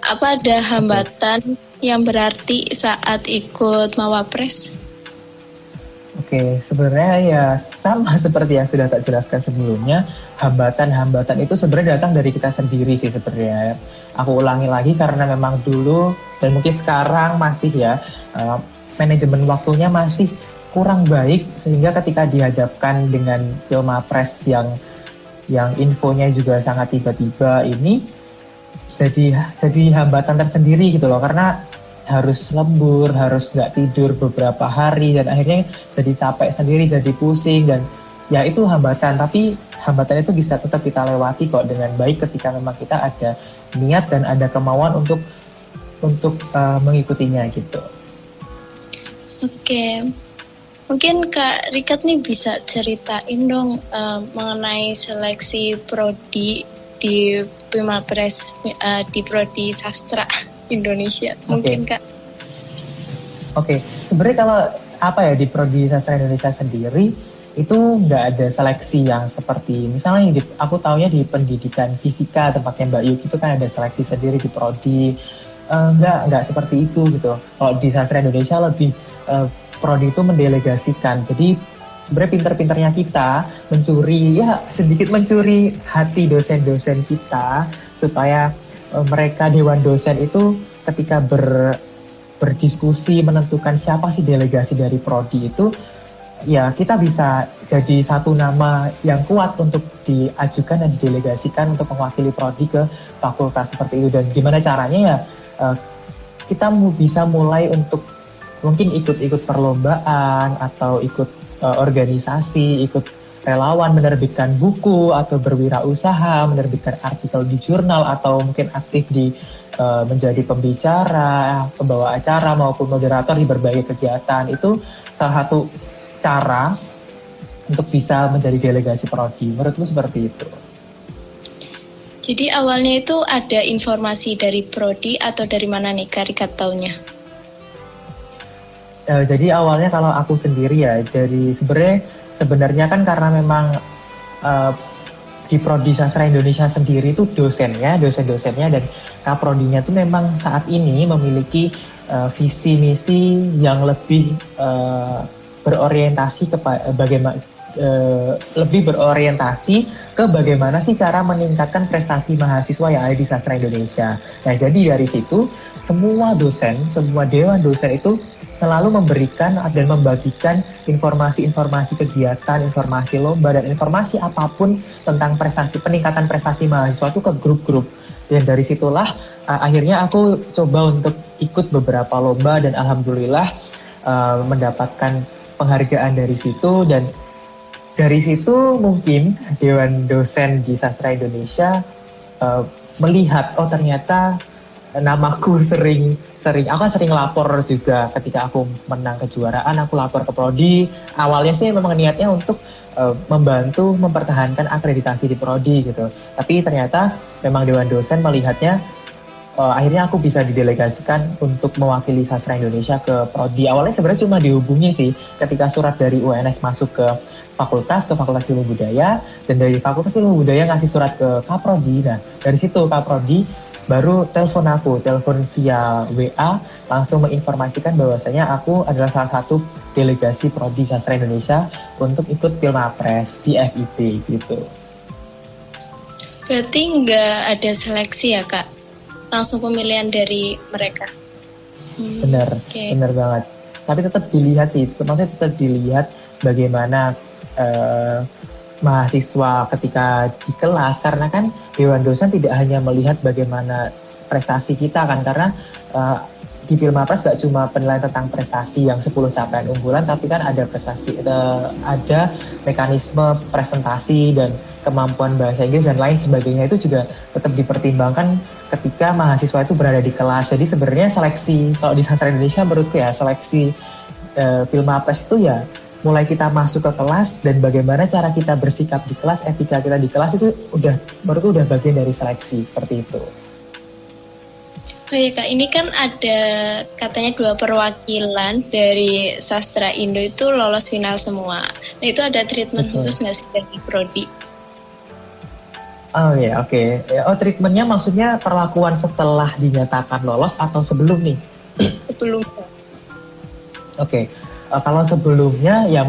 Apa ada hambatan yang berarti saat ikut mawapres? Oke, sebenarnya ya sama seperti yang sudah tak jelaskan sebelumnya, hambatan-hambatan itu sebenarnya datang dari kita sendiri sih sebenarnya. Aku ulangi lagi karena memang dulu dan mungkin sekarang masih ya, manajemen waktunya masih kurang baik, sehingga ketika dihadapkan dengan Pilmapres yang infonya juga sangat tiba-tiba ini jadi hambatan tersendiri gitu loh, karena harus lembur, harus nggak tidur beberapa hari dan akhirnya jadi capek sendiri, jadi pusing, dan ya itu hambatan, tapi hambatan itu bisa tetap kita lewati kok dengan baik ketika memang kita ada niat dan ada kemauan untuk mengikutinya gitu. Oke. Mungkin Kak Rikat nih bisa ceritain dong mengenai seleksi prodi di Pilmapres di prodi sastra Indonesia. Mungkin Kak. Oke. Sebenarnya kalau di prodi sastra Indonesia sendiri itu nggak ada seleksi yang seperti misalnya aku taunya di pendidikan fisika tempatnya Mbak Yuk itu kan ada seleksi sendiri di prodi. Nggak seperti itu gitu. Kalau di sastra Indonesia lebih prodi itu mendelegasikan. Jadi sebenarnya pinter-pinternya kita sedikit mencuri hati dosen-dosen kita supaya mereka dewan dosen itu ketika berdiskusi menentukan siapa sih delegasi dari prodi itu, ya kita bisa jadi satu nama yang kuat untuk diajukan dan didelegasikan untuk mewakili prodi ke fakultas seperti itu. Dan gimana caranya ya kita bisa mulai untuk mungkin ikut perlombaan atau ikut organisasi, ikut relawan menerbitkan buku atau berwirausaha, menerbitkan artikel di jurnal atau mungkin aktif di menjadi pembicara, pembawa acara maupun moderator di berbagai kegiatan. Itu salah satu cara untuk bisa menjadi delegasi prodi. Menurutku seperti itu. Jadi awalnya itu ada informasi dari prodi atau dari mana nih Kak Rikat taunya? Jadi awalnya kalau aku sendiri ya, dari sebenarnya kan karena memang di Prodi Sastra Indonesia sendiri itu dosen-dosennya dan kaprodinya itu memang saat ini memiliki visi misi yang lebih berorientasi ke bagaimana sih cara meningkatkan prestasi mahasiswa yang ada di Sastra Indonesia. Nah, jadi dari situ semua dewan dosen itu selalu memberikan dan membagikan informasi-informasi kegiatan, informasi lomba, dan informasi apapun tentang peningkatan prestasi mahasiswa itu ke grup-grup. Dan dari situlah akhirnya aku coba untuk ikut beberapa lomba dan alhamdulillah mendapatkan penghargaan dari situ. Dan dari situ mungkin Dewan Dosen di Sastra Indonesia melihat, oh ternyata namaku aku sering lapor juga ketika aku menang kejuaraan, aku lapor ke prodi. Awalnya sih memang niatnya untuk membantu mempertahankan akreditasi di prodi gitu. Tapi ternyata memang Dewan Dosen melihatnya akhirnya aku bisa didelegasikan untuk mewakili Sastra Indonesia ke prodi. Awalnya sebenarnya cuma dihubungi sih ketika surat dari UNS masuk ke Fakultas Ilmu Budaya, dan dari Fakultas Ilmu Budaya ngasih surat ke Kaprodi. Nah, dari situ Kaprodi baru telepon via WA, langsung menginformasikan bahwasanya aku adalah salah satu delegasi Prodi Sastra Indonesia untuk ikut Pilmapres di FIP gitu. Berarti nggak ada seleksi ya Kak? Langsung pemilihan dari mereka? Bener banget. Tapi tetap dilihat bagaimana mahasiswa ketika di kelas, karena kan Dewan Dosen tidak hanya melihat bagaimana prestasi kita kan, karena di Pilmapres gak cuma penilaian tentang prestasi yang 10 capaian unggulan, tapi kan ada ada mekanisme presentasi dan kemampuan bahasa Inggris dan lain sebagainya, itu juga tetap dipertimbangkan ketika mahasiswa itu berada di kelas. Jadi sebenarnya seleksi, kalau di sastra Indonesia menurutku ya, seleksi Pilmapres itu ya mulai kita masuk ke kelas dan bagaimana cara kita bersikap di kelas, etika kita di kelas itu menurutku udah bagian dari seleksi, seperti itu. Oh iya Kak, ini kan ada katanya 2 perwakilan dari sastra Indo itu lolos final semua. Nah itu ada treatment khusus nggak sih dari Prodi? Oh ya, oke. Oh, treatmentnya maksudnya perlakuan setelah dinyatakan lolos atau sebelum nih? Sebelumnya. Oke. Kalau sebelumnya ya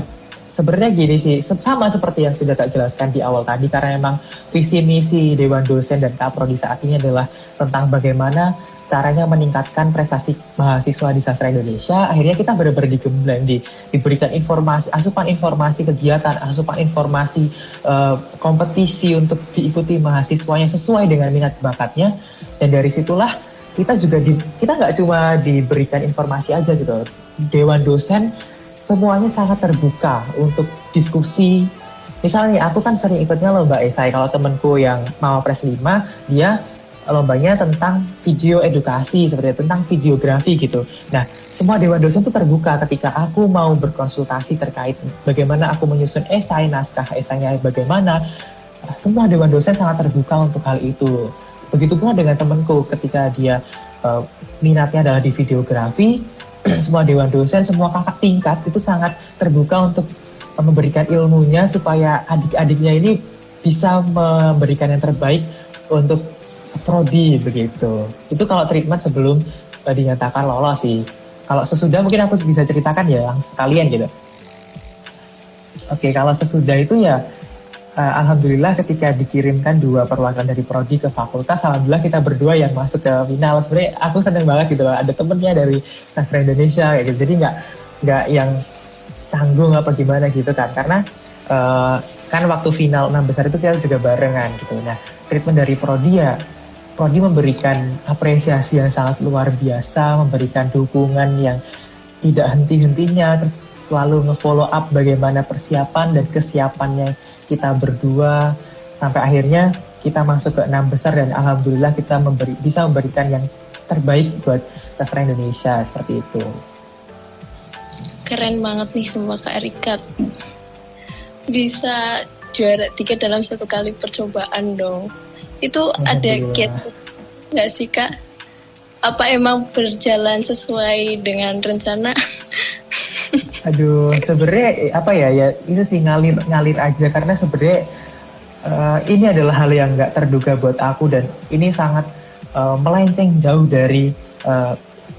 sebenarnya gini sih, sama seperti yang sudah tak jelaskan di awal tadi, karena memang visi misi Dewan Dosen dan Kaprodi saat ini adalah tentang bagaimana caranya meningkatkan prestasi mahasiswa di sastra Indonesia. Akhirnya kita benar-benar digembleng, diberikan informasi, asupan informasi kegiatan, asupan informasi kompetisi untuk diikuti mahasiswanya sesuai dengan minat bakatnya. Dan dari situlah kita juga kita nggak cuma diberikan informasi aja gitu. Dewan Dosen semuanya sangat terbuka untuk diskusi. Misalnya aku kan sering ikutnya lomba esai. Kalau temenku yang Mawapres 5, dia lombanya tentang video edukasi, seperti itu, tentang videografi gitu. Nah, semua Dewan Dosen itu terbuka ketika aku mau berkonsultasi terkait bagaimana aku menyusun esai, naskah esainya bagaimana. Semua Dewan Dosen sangat terbuka untuk hal itu. Begitu pula dengan temenku ketika dia minatnya adalah di videografi, semua Dewan Dosen, semua kakak tingkat itu sangat terbuka untuk memberikan ilmunya supaya adik-adiknya ini bisa memberikan yang terbaik untuk prodi begitu. Itu kalau treatment sebelum dinyatakan lolos sih. Kalau sesudah mungkin aku bisa ceritakan ya sekalian gitu. Oke, kalau sesudah itu ya alhamdulillah ketika dikirimkan 2 perwakilan dari prodi ke fakultas, alhamdulillah kita berdua yang masuk ke final. Sebenarnya aku seneng banget gitu loh, ada temennya dari sastra Indonesia kayak gitu. Jadi nggak yang canggung apa gimana gitu kan, karena kan waktu final 6 besar itu kita juga barengan gitu. Nah, treatment dari prodi memberikan apresiasi yang sangat luar biasa, memberikan dukungan yang tidak henti-hentinya, terus selalu nge-follow up bagaimana persiapan dan kesiapannya kita berdua, sampai akhirnya kita masuk ke 6 besar dan alhamdulillah kita bisa memberikan yang terbaik buat sastra Indonesia, seperti itu. Keren banget nih semua Kak Rikat. Bisa juara 3 dalam 1 kali percobaan dong. Itu ada kiat nggak sih Kak? Apa emang berjalan sesuai dengan rencana? Aduh, sebenarnya apa ya itu sih ngalir aja, karena sebenarnya ini adalah hal yang nggak terduga buat aku, dan ini sangat melenceng jauh dari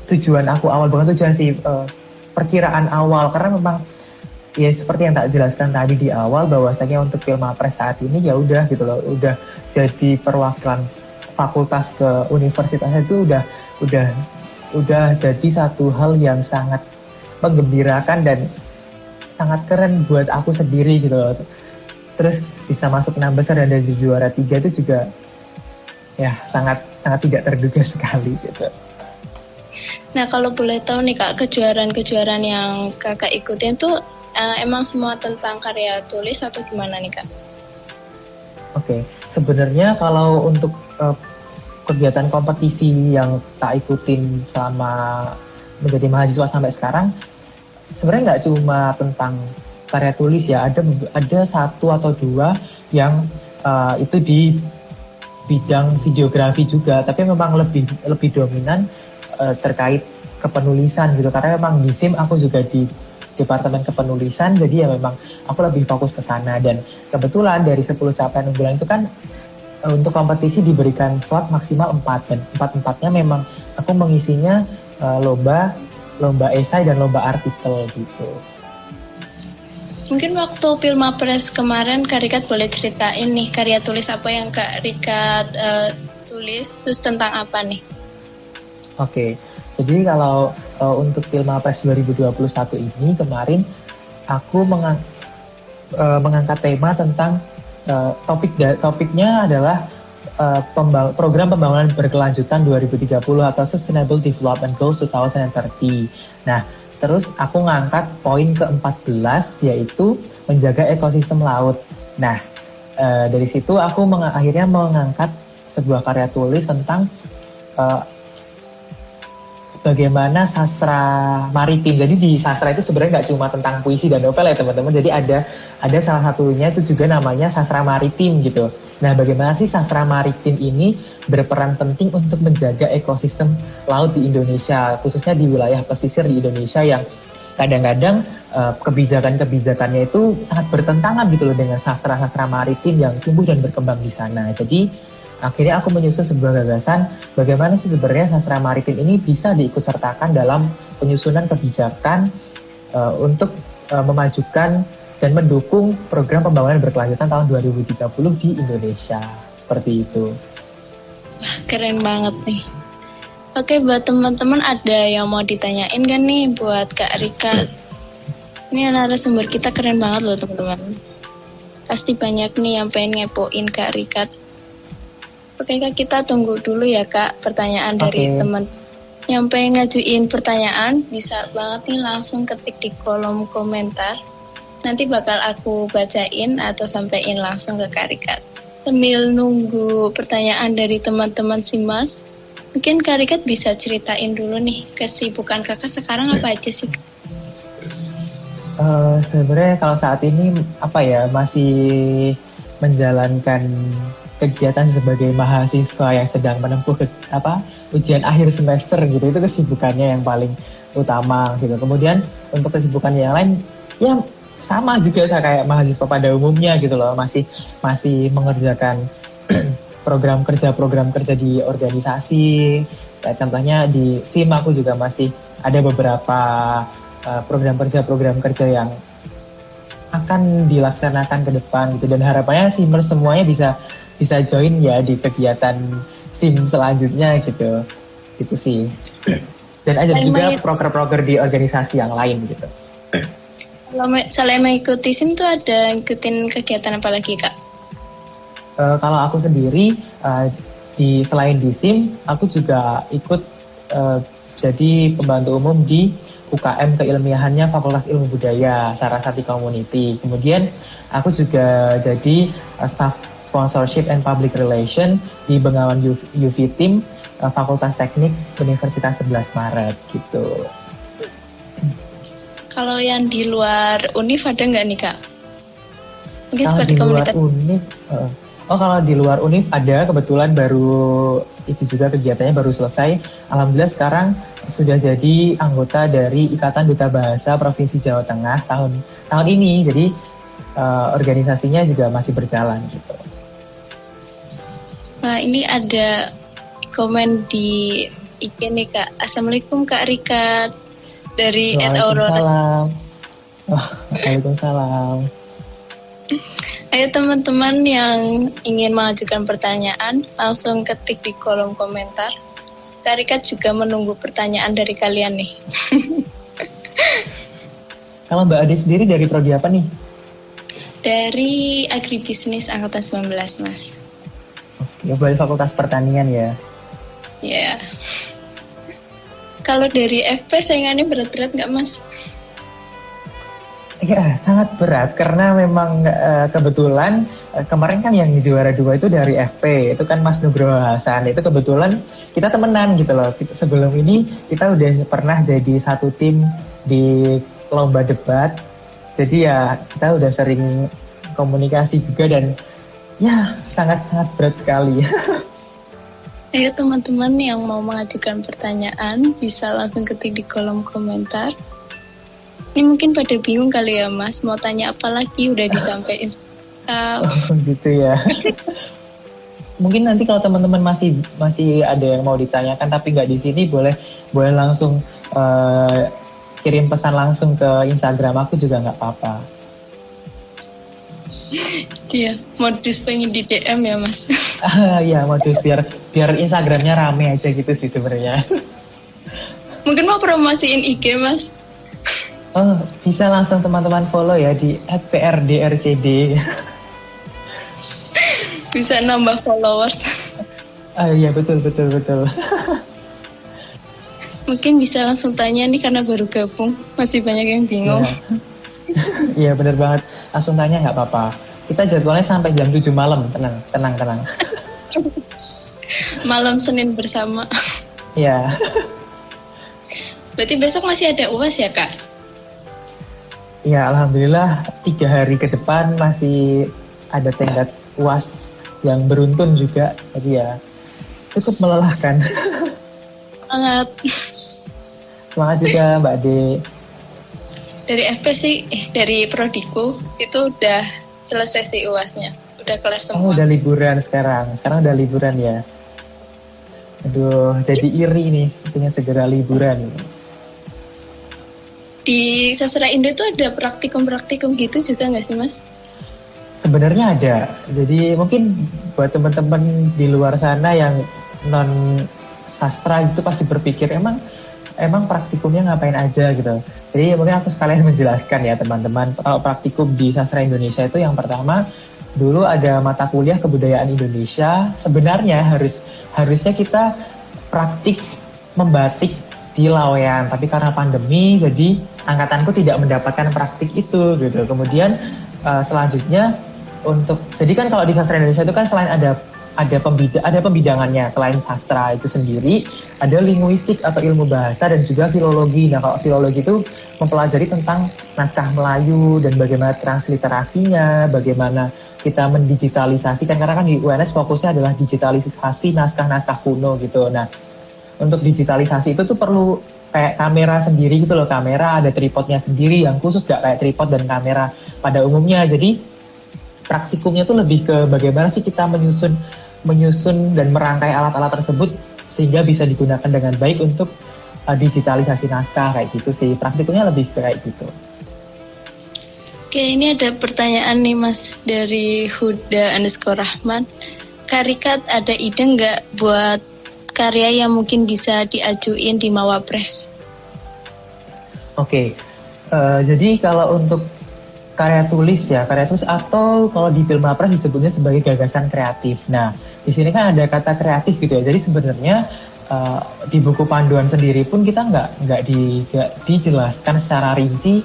tujuan aku awal, bukan tujuan sih, perkiraan awal, karena memang ya seperti yang tak jelaskan tadi di awal, bahwasanya untuk Pilmapres saat ini ya udah gitu loh, udah jadi perwakilan fakultas ke universitas itu udah jadi satu hal yang sangat menggembirakan dan sangat keren buat aku sendiri gitu loh. Terus bisa masuk 6 besar dan jadi juara 3 itu juga ya sangat tidak terduga sekali gitu. Nah kalau boleh tahu nih Kak, kejuaraan yang Kakak ikutin tuh emang semua tentang karya tulis atau gimana nih Kak? Oke, sebenarnya kalau untuk kegiatan kompetisi yang tak ikutin selama menjadi mahasiswa sampai sekarang, sebenarnya nggak cuma tentang karya tulis ya, ada 1 atau 2 yang itu di bidang videografi juga, tapi memang lebih dominan terkait kepenulisan gitu, karena memang di SIM aku juga di departemen kepenulisan, jadi ya memang aku lebih fokus ke sana. Dan kebetulan dari 10 capaian unggulan itu kan untuk kompetisi diberikan slot maksimal 4, dan 4-4-nya memang aku mengisinya lomba esai dan lomba artikel gitu. Mungkin waktu Pilmapres kemarin Kak Rikat boleh ceritain nih karya tulis apa yang Kak Rikat tulis, terus tentang apa nih? Oke, jadi kalau untuk Pilmapres 2021 ini kemarin aku mengangkat tema tentang topiknya adalah program pembangunan berkelanjutan 2030 atau Sustainable Development Goals 2030. Nah, terus aku ngangkat poin ke-14 yaitu menjaga ekosistem laut. Nah, dari situ aku akhirnya mengangkat sebuah karya tulis tentang bagaimana sastra maritim. Jadi di sastra itu sebenarnya nggak cuma tentang puisi dan novel ya teman-teman. Jadi ada salah satunya itu juga namanya sastra maritim gitu. Nah, bagaimana sih sastra maritim ini berperan penting untuk menjaga ekosistem laut di Indonesia, khususnya di wilayah pesisir di Indonesia yang kadang-kadang kebijakan-kebijakannya itu sangat bertentangan gitu loh dengan sastra-sastra maritim yang tumbuh dan berkembang di sana. Jadi akhirnya aku menyusun sebuah gagasan bagaimana sih sebenarnya sastra maritim ini bisa diikutsertakan dalam penyusunan kebijakan untuk memajukan dan mendukung program pembangunan berkelanjutan tahun 2030 di Indonesia. Seperti itu. Wah, keren banget nih. Oke, buat teman-teman ada yang mau ditanyain kan nih buat Kak Rika? Ini narasumber kita keren banget loh teman-teman. Pasti banyak nih yang pengen ngepoin Kak Rika. Oke Kak, kita tunggu dulu ya Kak pertanyaan dari teman. Yang pengen ngajuin pertanyaan bisa banget nih langsung ketik di kolom komentar. Nanti bakal aku bacain atau sampaikan langsung ke Kak Rika. Sambil nunggu pertanyaan dari teman-teman Simas, mungkin Kak Rika bisa ceritain dulu nih kesibukan kakak sekarang apa aja sih? Sebenarnya kalau saat ini masih menjalankan kegiatan sebagai mahasiswa yang sedang menempuh ujian akhir semester gitu, itu kesibukannya yang paling utama gitu. Kemudian untuk kesibukan yang lain ya sama juga kayak mahasiswa pada umumnya gitu loh, masih mengerjakan program kerja di organisasi. Kayak contohnya di SIM aku juga masih ada beberapa program kerja yang akan dilaksanakan ke depan gitu, dan harapannya SIMers semuanya bisa join ya di kegiatan SIM selanjutnya gitu sih. Dan ada juga proker-proker di organisasi yang lain gitu. Kalau selain mengikuti SIM tuh ada ikutin kegiatan apa lagi Kak? Kalau aku sendiri selain di SIM, aku juga ikut jadi pembantu umum di UKM keilmiahannya Fakultas Ilmu Budaya Sarasati Community. Kemudian aku juga jadi staff sponsorship and public relation di Bengawan UV Team Fakultas Teknik Universitas 11 Maret gitu. Kalau yang di luar UNIF ada nggak nih Kak? Mungkin kalau seperti komunitas. Kalau di luar UNIF ada, kebetulan baru itu juga kegiatannya baru selesai. Alhamdulillah sekarang sudah jadi anggota dari Ikatan Duta Bahasa Provinsi Jawa Tengah tahun ini. Jadi organisasinya juga masih berjalan gitu. Nah, ini ada komen di IG nih Kak. Assalamualaikum Kak Rika dari Aurora. Waalaikumsalam. Ayo teman-teman yang ingin mengajukan pertanyaan langsung ketik di kolom komentar. Kak Rika juga menunggu pertanyaan dari kalian nih. Kalau Mbak Ade sendiri dari prodi apa nih? Dari Agribisnis angkatan 19 Mas. Ya, dari Fakultas Pertanian ya. Ya. Kalau dari FP saingannya berat-berat nggak Mas? Ya, sangat berat karena memang kebetulan kemarin kan yang juara 2 itu dari FP, itu kan Mas Nugroho Hasan. Itu kebetulan kita temenan gitu loh. Sebelum ini kita udah pernah jadi satu tim di lomba debat. Jadi ya kita udah sering komunikasi juga dan ya sangat-sangat berat sekali. Ayo teman-teman yang mau mengajukan pertanyaan bisa langsung ketik di kolom komentar. Ini mungkin pada bingung kali ya Mas, mau tanya apa lagi udah disampaikan. Oh, gitu ya. Mungkin nanti kalau teman-teman masih ada yang mau ditanyakan tapi nggak di sini, boleh langsung kirim pesan langsung ke Instagram aku juga nggak apa-apa. Iya, modus pengen di DM ya Mas. Iya, modus biar Instagramnya rame aja gitu sih sebenarnya. Mungkin mau promosiin IG Mas. Oh, bisa langsung teman-teman follow ya di @prdrcd. Bisa nambah followers. Iya betul betul betul. Mungkin bisa langsung tanya nih karena baru gabung, masih banyak yang bingung. Iya benar banget. Langsung tanya nggak apa-apa. Kita jadwalnya sampai jam 7 malam. Tenang. Malam Senin bersama. Iya. Berarti besok masih ada UAS ya Kak? Ya alhamdulillah 3 hari ke depan masih ada tenggat UAS yang beruntun juga. Jadi ya cukup melelahkan. Sangat. Semangat juga Mbak De. Dari FP sih, dari Prodiku itu udah selesai sih UASnya. Udah kelar semua. Oh udah liburan sekarang. Sekarang udah liburan ya. Aduh jadi iri nih. Sepertinya segera liburan. Di Sastra Indo itu ada praktikum-praktikum gitu juga nggak sih Mas? Sebenarnya ada. Jadi mungkin buat teman-teman di luar sana yang non sastra itu pasti berpikir emang praktikumnya ngapain aja gitu. Jadi mungkin aku sekalian menjelaskan ya teman-teman. Kalau praktikum di sastra Indonesia itu yang pertama dulu ada mata kuliah kebudayaan Indonesia. Sebenarnya harusnya kita praktik membatik di Laweyan, tapi karena pandemi jadi angkatanku tidak mendapatkan praktik itu gitu. Kemudian selanjutnya jadi kan kalau di sastra Indonesia itu kan selain ada pembidangannya, selain sastra itu sendiri ada linguistik atau ilmu bahasa dan juga filologi. Nah kalau filologi itu mempelajari tentang naskah Melayu dan bagaimana transliterasinya, bagaimana kita mendigitalisasikan, karena kan di UNS fokusnya adalah digitalisasi naskah-naskah kuno gitu. Nah untuk digitalisasi itu tuh perlu kayak kamera sendiri gitu loh, kamera ada tripodnya sendiri yang khusus, gak kayak tripod dan kamera pada umumnya. Jadi praktikumnya tuh lebih ke bagaimana sih kita menyusun dan merangkai alat-alat tersebut sehingga bisa digunakan dengan baik untuk digitalisasi naskah kayak gitu sih. Praktikumnya lebih kayak gitu. Oke, ini ada pertanyaan nih Mas dari Huda_Rahman. Kak Rikat ada ide nggak buat karya yang mungkin bisa diajuin di Mawapres? Oke, jadi kalau untuk karya tulis atau kalau di Filmapres disebutnya sebagai gagasan kreatif. Nah, di sini kan ada kata kreatif gitu ya. Jadi sebenarnya di buku panduan sendiri pun kita nggak dijelaskan secara rinci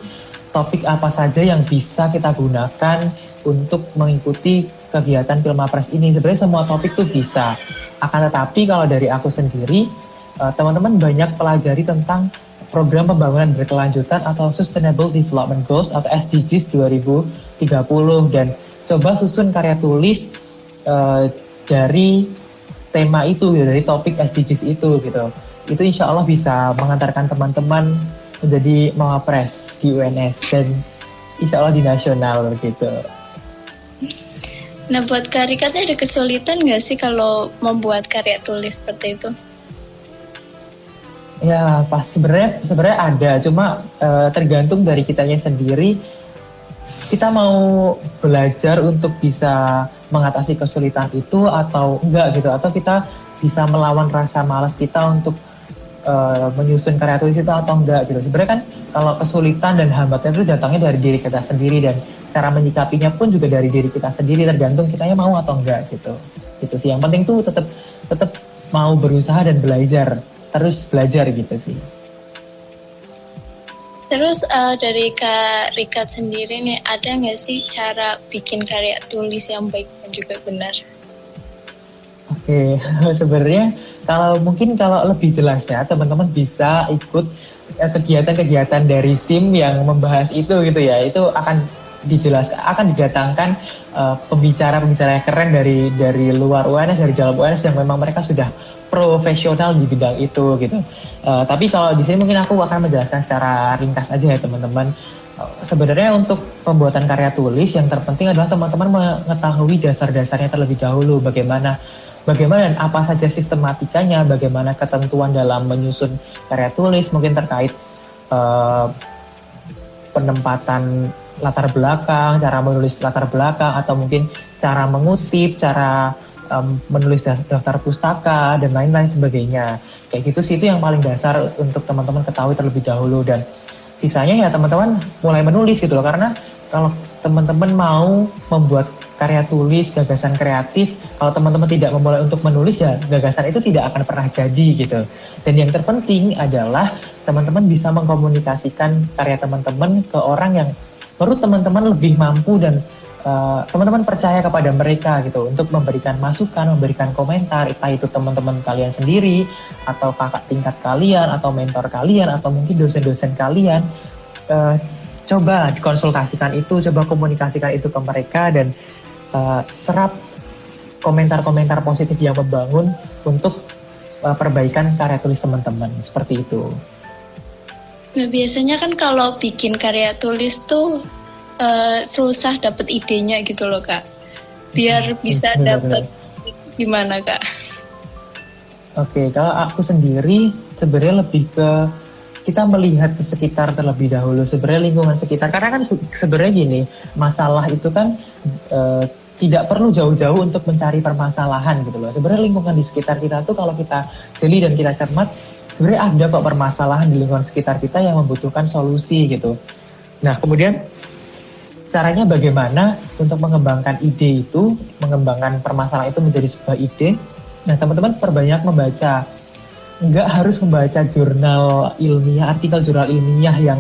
topik apa saja yang bisa kita gunakan untuk mengikuti kegiatan Filmapres ini. Sebenarnya semua topik tuh bisa. Akan tetapi kalau dari aku sendiri, teman-teman banyak pelajari tentang Program Pembangunan Berkelanjutan atau Sustainable Development Goals atau SDGs 2030 dan coba susun karya tulis dari tema itu, dari topik SDGs itu gitu. Itu insya Allah bisa mengantarkan teman-teman menjadi Mawapres di UNS dan insya Allah di nasional gitu. Nah buat Kak Rikatnya ada kesulitan nggak sih kalau membuat karya tulis seperti itu? Ya, pas sebenarnya ada, cuma tergantung dari kitanya sendiri. Kita mau belajar untuk bisa mengatasi kesulitan itu atau enggak gitu, atau kita bisa melawan rasa malas kita untuk menyusun karya tulis itu atau enggak gitu. Sebenarnya kan kalau kesulitan dan hambatan itu datangnya dari diri kita sendiri dan cara menyikapinya pun juga dari diri kita sendiri, tergantung kitanya mau atau enggak gitu. Gitu sih. Yang penting tuh tetap mau berusaha dan terus belajar gitu sih. Terus dari Kak Rikat sendiri nih, ada nggak sih cara bikin karya tulis yang baik dan juga benar? Oke, sebenarnya kalau lebih jelasnya teman-teman bisa ikut kegiatan-kegiatan dari SIM yang membahas itu gitu ya. Itu akan didatangkan pembicara-pembicara yang keren dari luar UNS, dari dalam UNS yang memang mereka sudah profesional di bidang itu gitu. Tapi kalau di sini mungkin aku akan menjelaskan secara ringkas aja ya teman-teman. Sebenarnya untuk pembuatan karya tulis yang terpenting adalah teman-teman mengetahui dasar-dasarnya terlebih dahulu, bagaimana dan apa saja sistematikanya, bagaimana ketentuan dalam menyusun karya tulis, mungkin terkait penempatan latar belakang, cara menulis latar belakang, atau mungkin cara mengutip, cara menulis daftar pustaka dan lain-lain sebagainya. Kayak gitu sih, itu yang paling dasar untuk teman-teman ketahui terlebih dahulu, dan sisanya ya teman-teman mulai menulis gitu loh. Karena teman-teman mau membuat karya tulis, gagasan kreatif, kalau teman-teman tidak memulai untuk menulis ya gagasan itu tidak akan pernah jadi gitu. Dan yang terpenting adalah teman-teman bisa mengkomunikasikan karya teman-teman ke orang yang menurut teman-teman lebih mampu dan teman-teman percaya kepada mereka gitu untuk memberikan masukan, memberikan komentar, entah itu teman-teman kalian sendiri atau kakak tingkat kalian atau mentor kalian atau mungkin dosen-dosen kalian. Coba dikonsultasikan itu, coba komunikasikan itu ke mereka dan serap komentar-komentar positif yang membangun untuk perbaikan karya tulis teman-teman, seperti itu. Nah biasanya kan kalau bikin karya tulis tuh susah dapet idenya gitu loh Kak. Biar bisa dapet gimana Kak? Oke, kalau aku sendiri sebenarnya lebih ke kita melihat ke sekitar terlebih dahulu, sebenarnya lingkungan sekitar. Karena kan sebenarnya gini, masalah itu kan tidak perlu jauh-jauh untuk mencari permasalahan gitu loh. Sebenarnya lingkungan di sekitar kita tuh kalau kita jeli dan kita cermat, sebenarnya ada kok permasalahan di lingkungan sekitar kita yang membutuhkan solusi gitu. Nah kemudian caranya bagaimana untuk mengembangkan ide itu, mengembangkan permasalahan itu menjadi sebuah ide. Nah teman-teman perbanyak membaca. Nggak harus membaca jurnal ilmiah, artikel jurnal ilmiah yang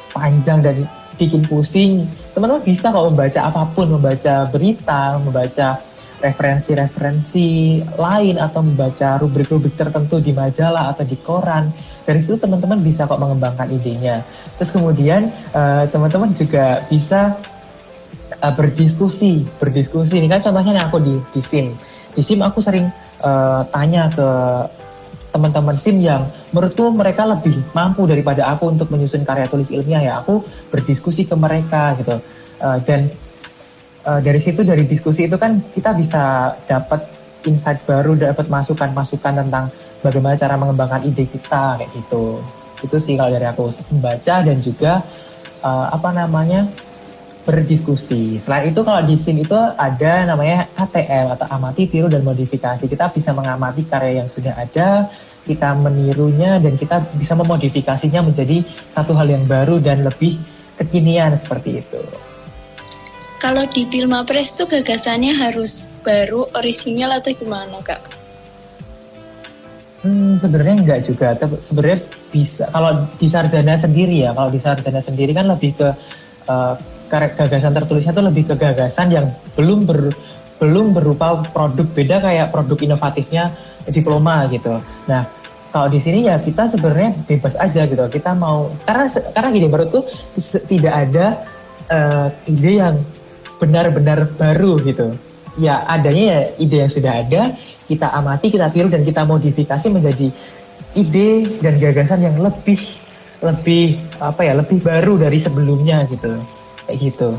panjang dan bikin pusing. Teman-teman bisa kok membaca apapun, membaca berita, membaca referensi-referensi lain atau membaca rubrik-rubrik tertentu di majalah atau di koran. Dari situ teman-teman bisa kok mengembangkan idenya. Terus kemudian teman-teman juga bisa berdiskusi. Ini kan contohnya yang aku di SIM. Di SIM aku sering tanya ke teman-teman SIM yang menurutku mereka lebih mampu daripada aku untuk menyusun karya tulis ilmiah ya. Aku berdiskusi ke mereka gitu. Dan dari situ, dari diskusi itu kan kita bisa dapat insight baru, dapat masukan-masukan tentang bagaimana cara mengembangkan ide kita kayak gitu. Itu sih kalau dari aku, membaca dan juga berdiskusi. Selain itu kalau di SIM itu ada namanya ATM atau amati, tiru, dan modifikasi. Kita bisa mengamati karya yang sudah ada, kita menirunya, dan kita bisa memodifikasinya menjadi satu hal yang baru dan lebih kekinian seperti itu. Kalau di Pilma Press itu gagasannya harus baru, orisinal atau gimana Kak? Sebenarnya enggak juga. Sebenarnya bisa. Kalau di sarjana sendiri ya, kalau di sarjana sendiri kan lebih ke gagasan tertulisnya itu lebih ke gagasan yang belum berupa produk, beda kayak produk inovatifnya diploma gitu. Nah, kalau di sini ya kita sebenarnya bebas aja gitu. Kita mau karena gini, menurutku tidak ada ide yang benar-benar baru gitu. Ya adanya ya ide yang sudah ada, kita amati, kita tiru dan kita modifikasi menjadi ide dan gagasan yang lebih baru dari sebelumnya gitu. Kayak gitu.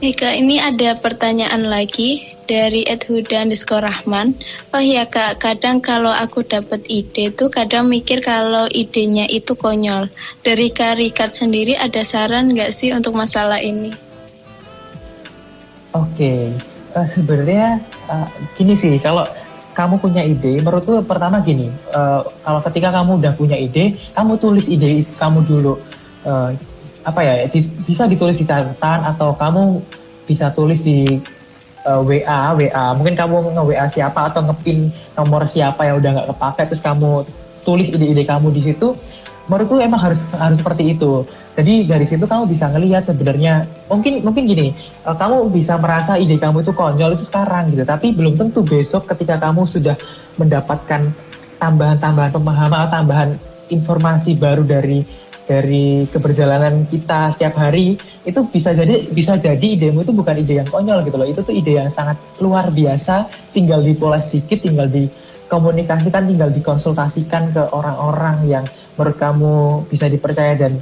Kak, ini ada pertanyaan lagi dari @huda_rahman. Oh ya Kak, kadang kalau aku dapat ide tuh kadang mikir kalau idenya itu konyol. Dari Kak Rikat sendiri ada saran nggak sih untuk masalah ini? Oke, sebenarnya gini sih, kalau kamu punya ide, menurutku pertama gini, kalau ketika kamu udah punya ide, kamu tulis ide kamu dulu. Bisa ditulis di catatan atau kamu bisa tulis di WA, mungkin kamu nge-WA siapa atau ngepin nomor siapa yang udah nggak kepakai, terus kamu tulis ide-ide kamu di situ. Menurutku emang harus seperti itu. Jadi dari situ kamu bisa ngelihat sebenarnya mungkin gini, kamu bisa merasa ide kamu itu konyol itu sekarang gitu, tapi belum tentu besok ketika kamu sudah mendapatkan tambahan pemahaman atau tambahan informasi baru dari keberjalanan kita setiap hari, itu bisa jadi idemu itu bukan ide yang konyol gitu loh. Itu tuh ide yang sangat luar biasa, tinggal dipoles sedikit, tinggal dikomunikasikan, tinggal dikonsultasikan ke orang-orang yang menurut kamu bisa dipercaya dan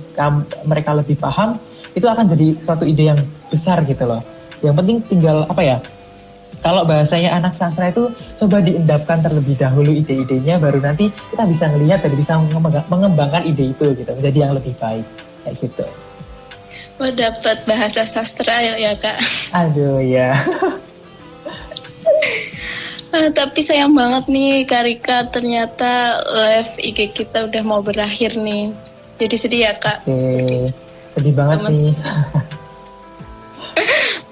mereka lebih paham, itu akan jadi suatu ide yang besar gitu loh. Yang penting tinggal kalau bahasanya anak sastra itu coba diendapkan terlebih dahulu ide-idenya, baru nanti kita bisa ngelihat dan bisa mengembangkan ide itu gitu menjadi yang lebih baik kayak gitu. Wah, dapat bahasa sastra ya Kak. Aduh ya. Tapi sayang banget nih Kak Rika, ternyata live IG kita udah mau berakhir nih. Jadi sedih ya Kak. Oke. Sedih banget nih.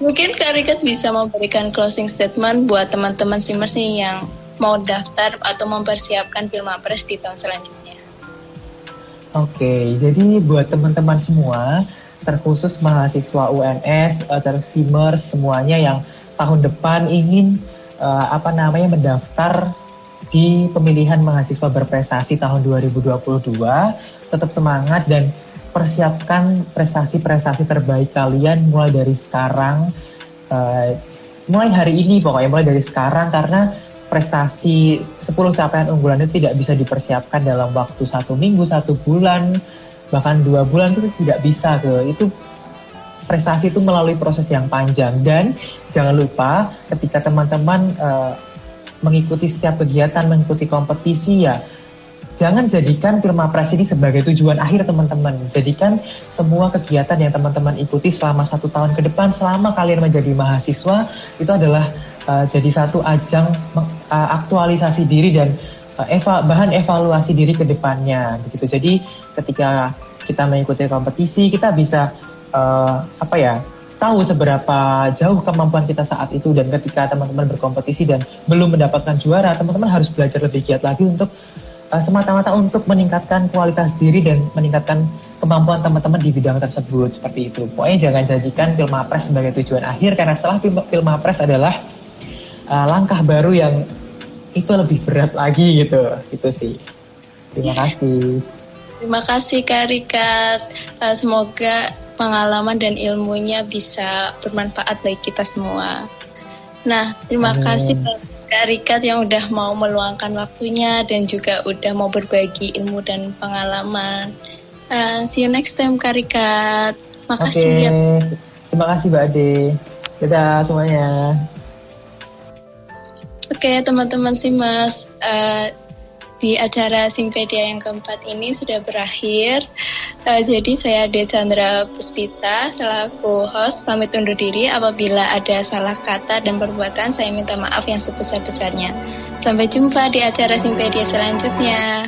Mungkin Kak Rikat bisa memberikan closing statement buat teman-teman Simmers nih yang mau daftar atau mempersiapkan Pilmapres di tahun selanjutnya. Oke, jadi buat teman-teman semua, terkhusus mahasiswa UNS, terus Simmers semuanya yang tahun depan ingin mendaftar di pemilihan mahasiswa berprestasi tahun 2022, tetap semangat dan persiapkan prestasi-prestasi terbaik kalian mulai dari sekarang, mulai hari ini pokoknya, mulai dari sekarang, karena prestasi 10 capaian unggulan itu tidak bisa dipersiapkan dalam waktu 1 minggu, 1 bulan, bahkan 2 bulan itu tidak bisa itu prestasi itu melalui proses yang panjang. Dan jangan lupa ketika teman-teman mengikuti setiap kegiatan, mengikuti kompetisi ya, jangan jadikan Pilmapres ini sebagai tujuan akhir teman-teman. Jadikan semua kegiatan yang teman-teman ikuti selama 1 tahun ke depan, selama kalian menjadi mahasiswa, itu adalah jadi satu ajang aktualisasi diri dan bahan evaluasi diri ke depannya. Begitu. Jadi ketika kita mengikuti kompetisi, kita bisa tahu seberapa jauh kemampuan kita saat itu. Dan ketika teman-teman berkompetisi dan belum mendapatkan juara, teman-teman harus belajar lebih giat lagi untuk semata-mata untuk meningkatkan kualitas diri dan meningkatkan kemampuan teman-teman di bidang tersebut, seperti itu. Pokoknya jangan jadikan Pilmapres sebagai tujuan akhir, karena setelah Pilmapres adalah langkah baru yang itu lebih berat lagi gitu. Itu sih. Terima kasih. Terima kasih Kak Rikat. Semoga pengalaman dan ilmunya bisa bermanfaat bagi kita semua. Nah, terima kasih Kak Rikat yang udah mau meluangkan waktunya dan juga udah mau berbagi ilmu dan pengalaman. See you next time Kak Rikat. Makasih ya. Terima kasih Mbak Ade. Dadah semuanya. Oke, teman-teman Simmers, di acara Simpedia yang keempat ini sudah berakhir. Jadi saya Ade Chandra Puspita selaku host pamit undur diri. Apabila ada salah kata dan perbuatan, saya minta maaf yang sebesar-besarnya. Sampai jumpa di acara Simpedia selanjutnya.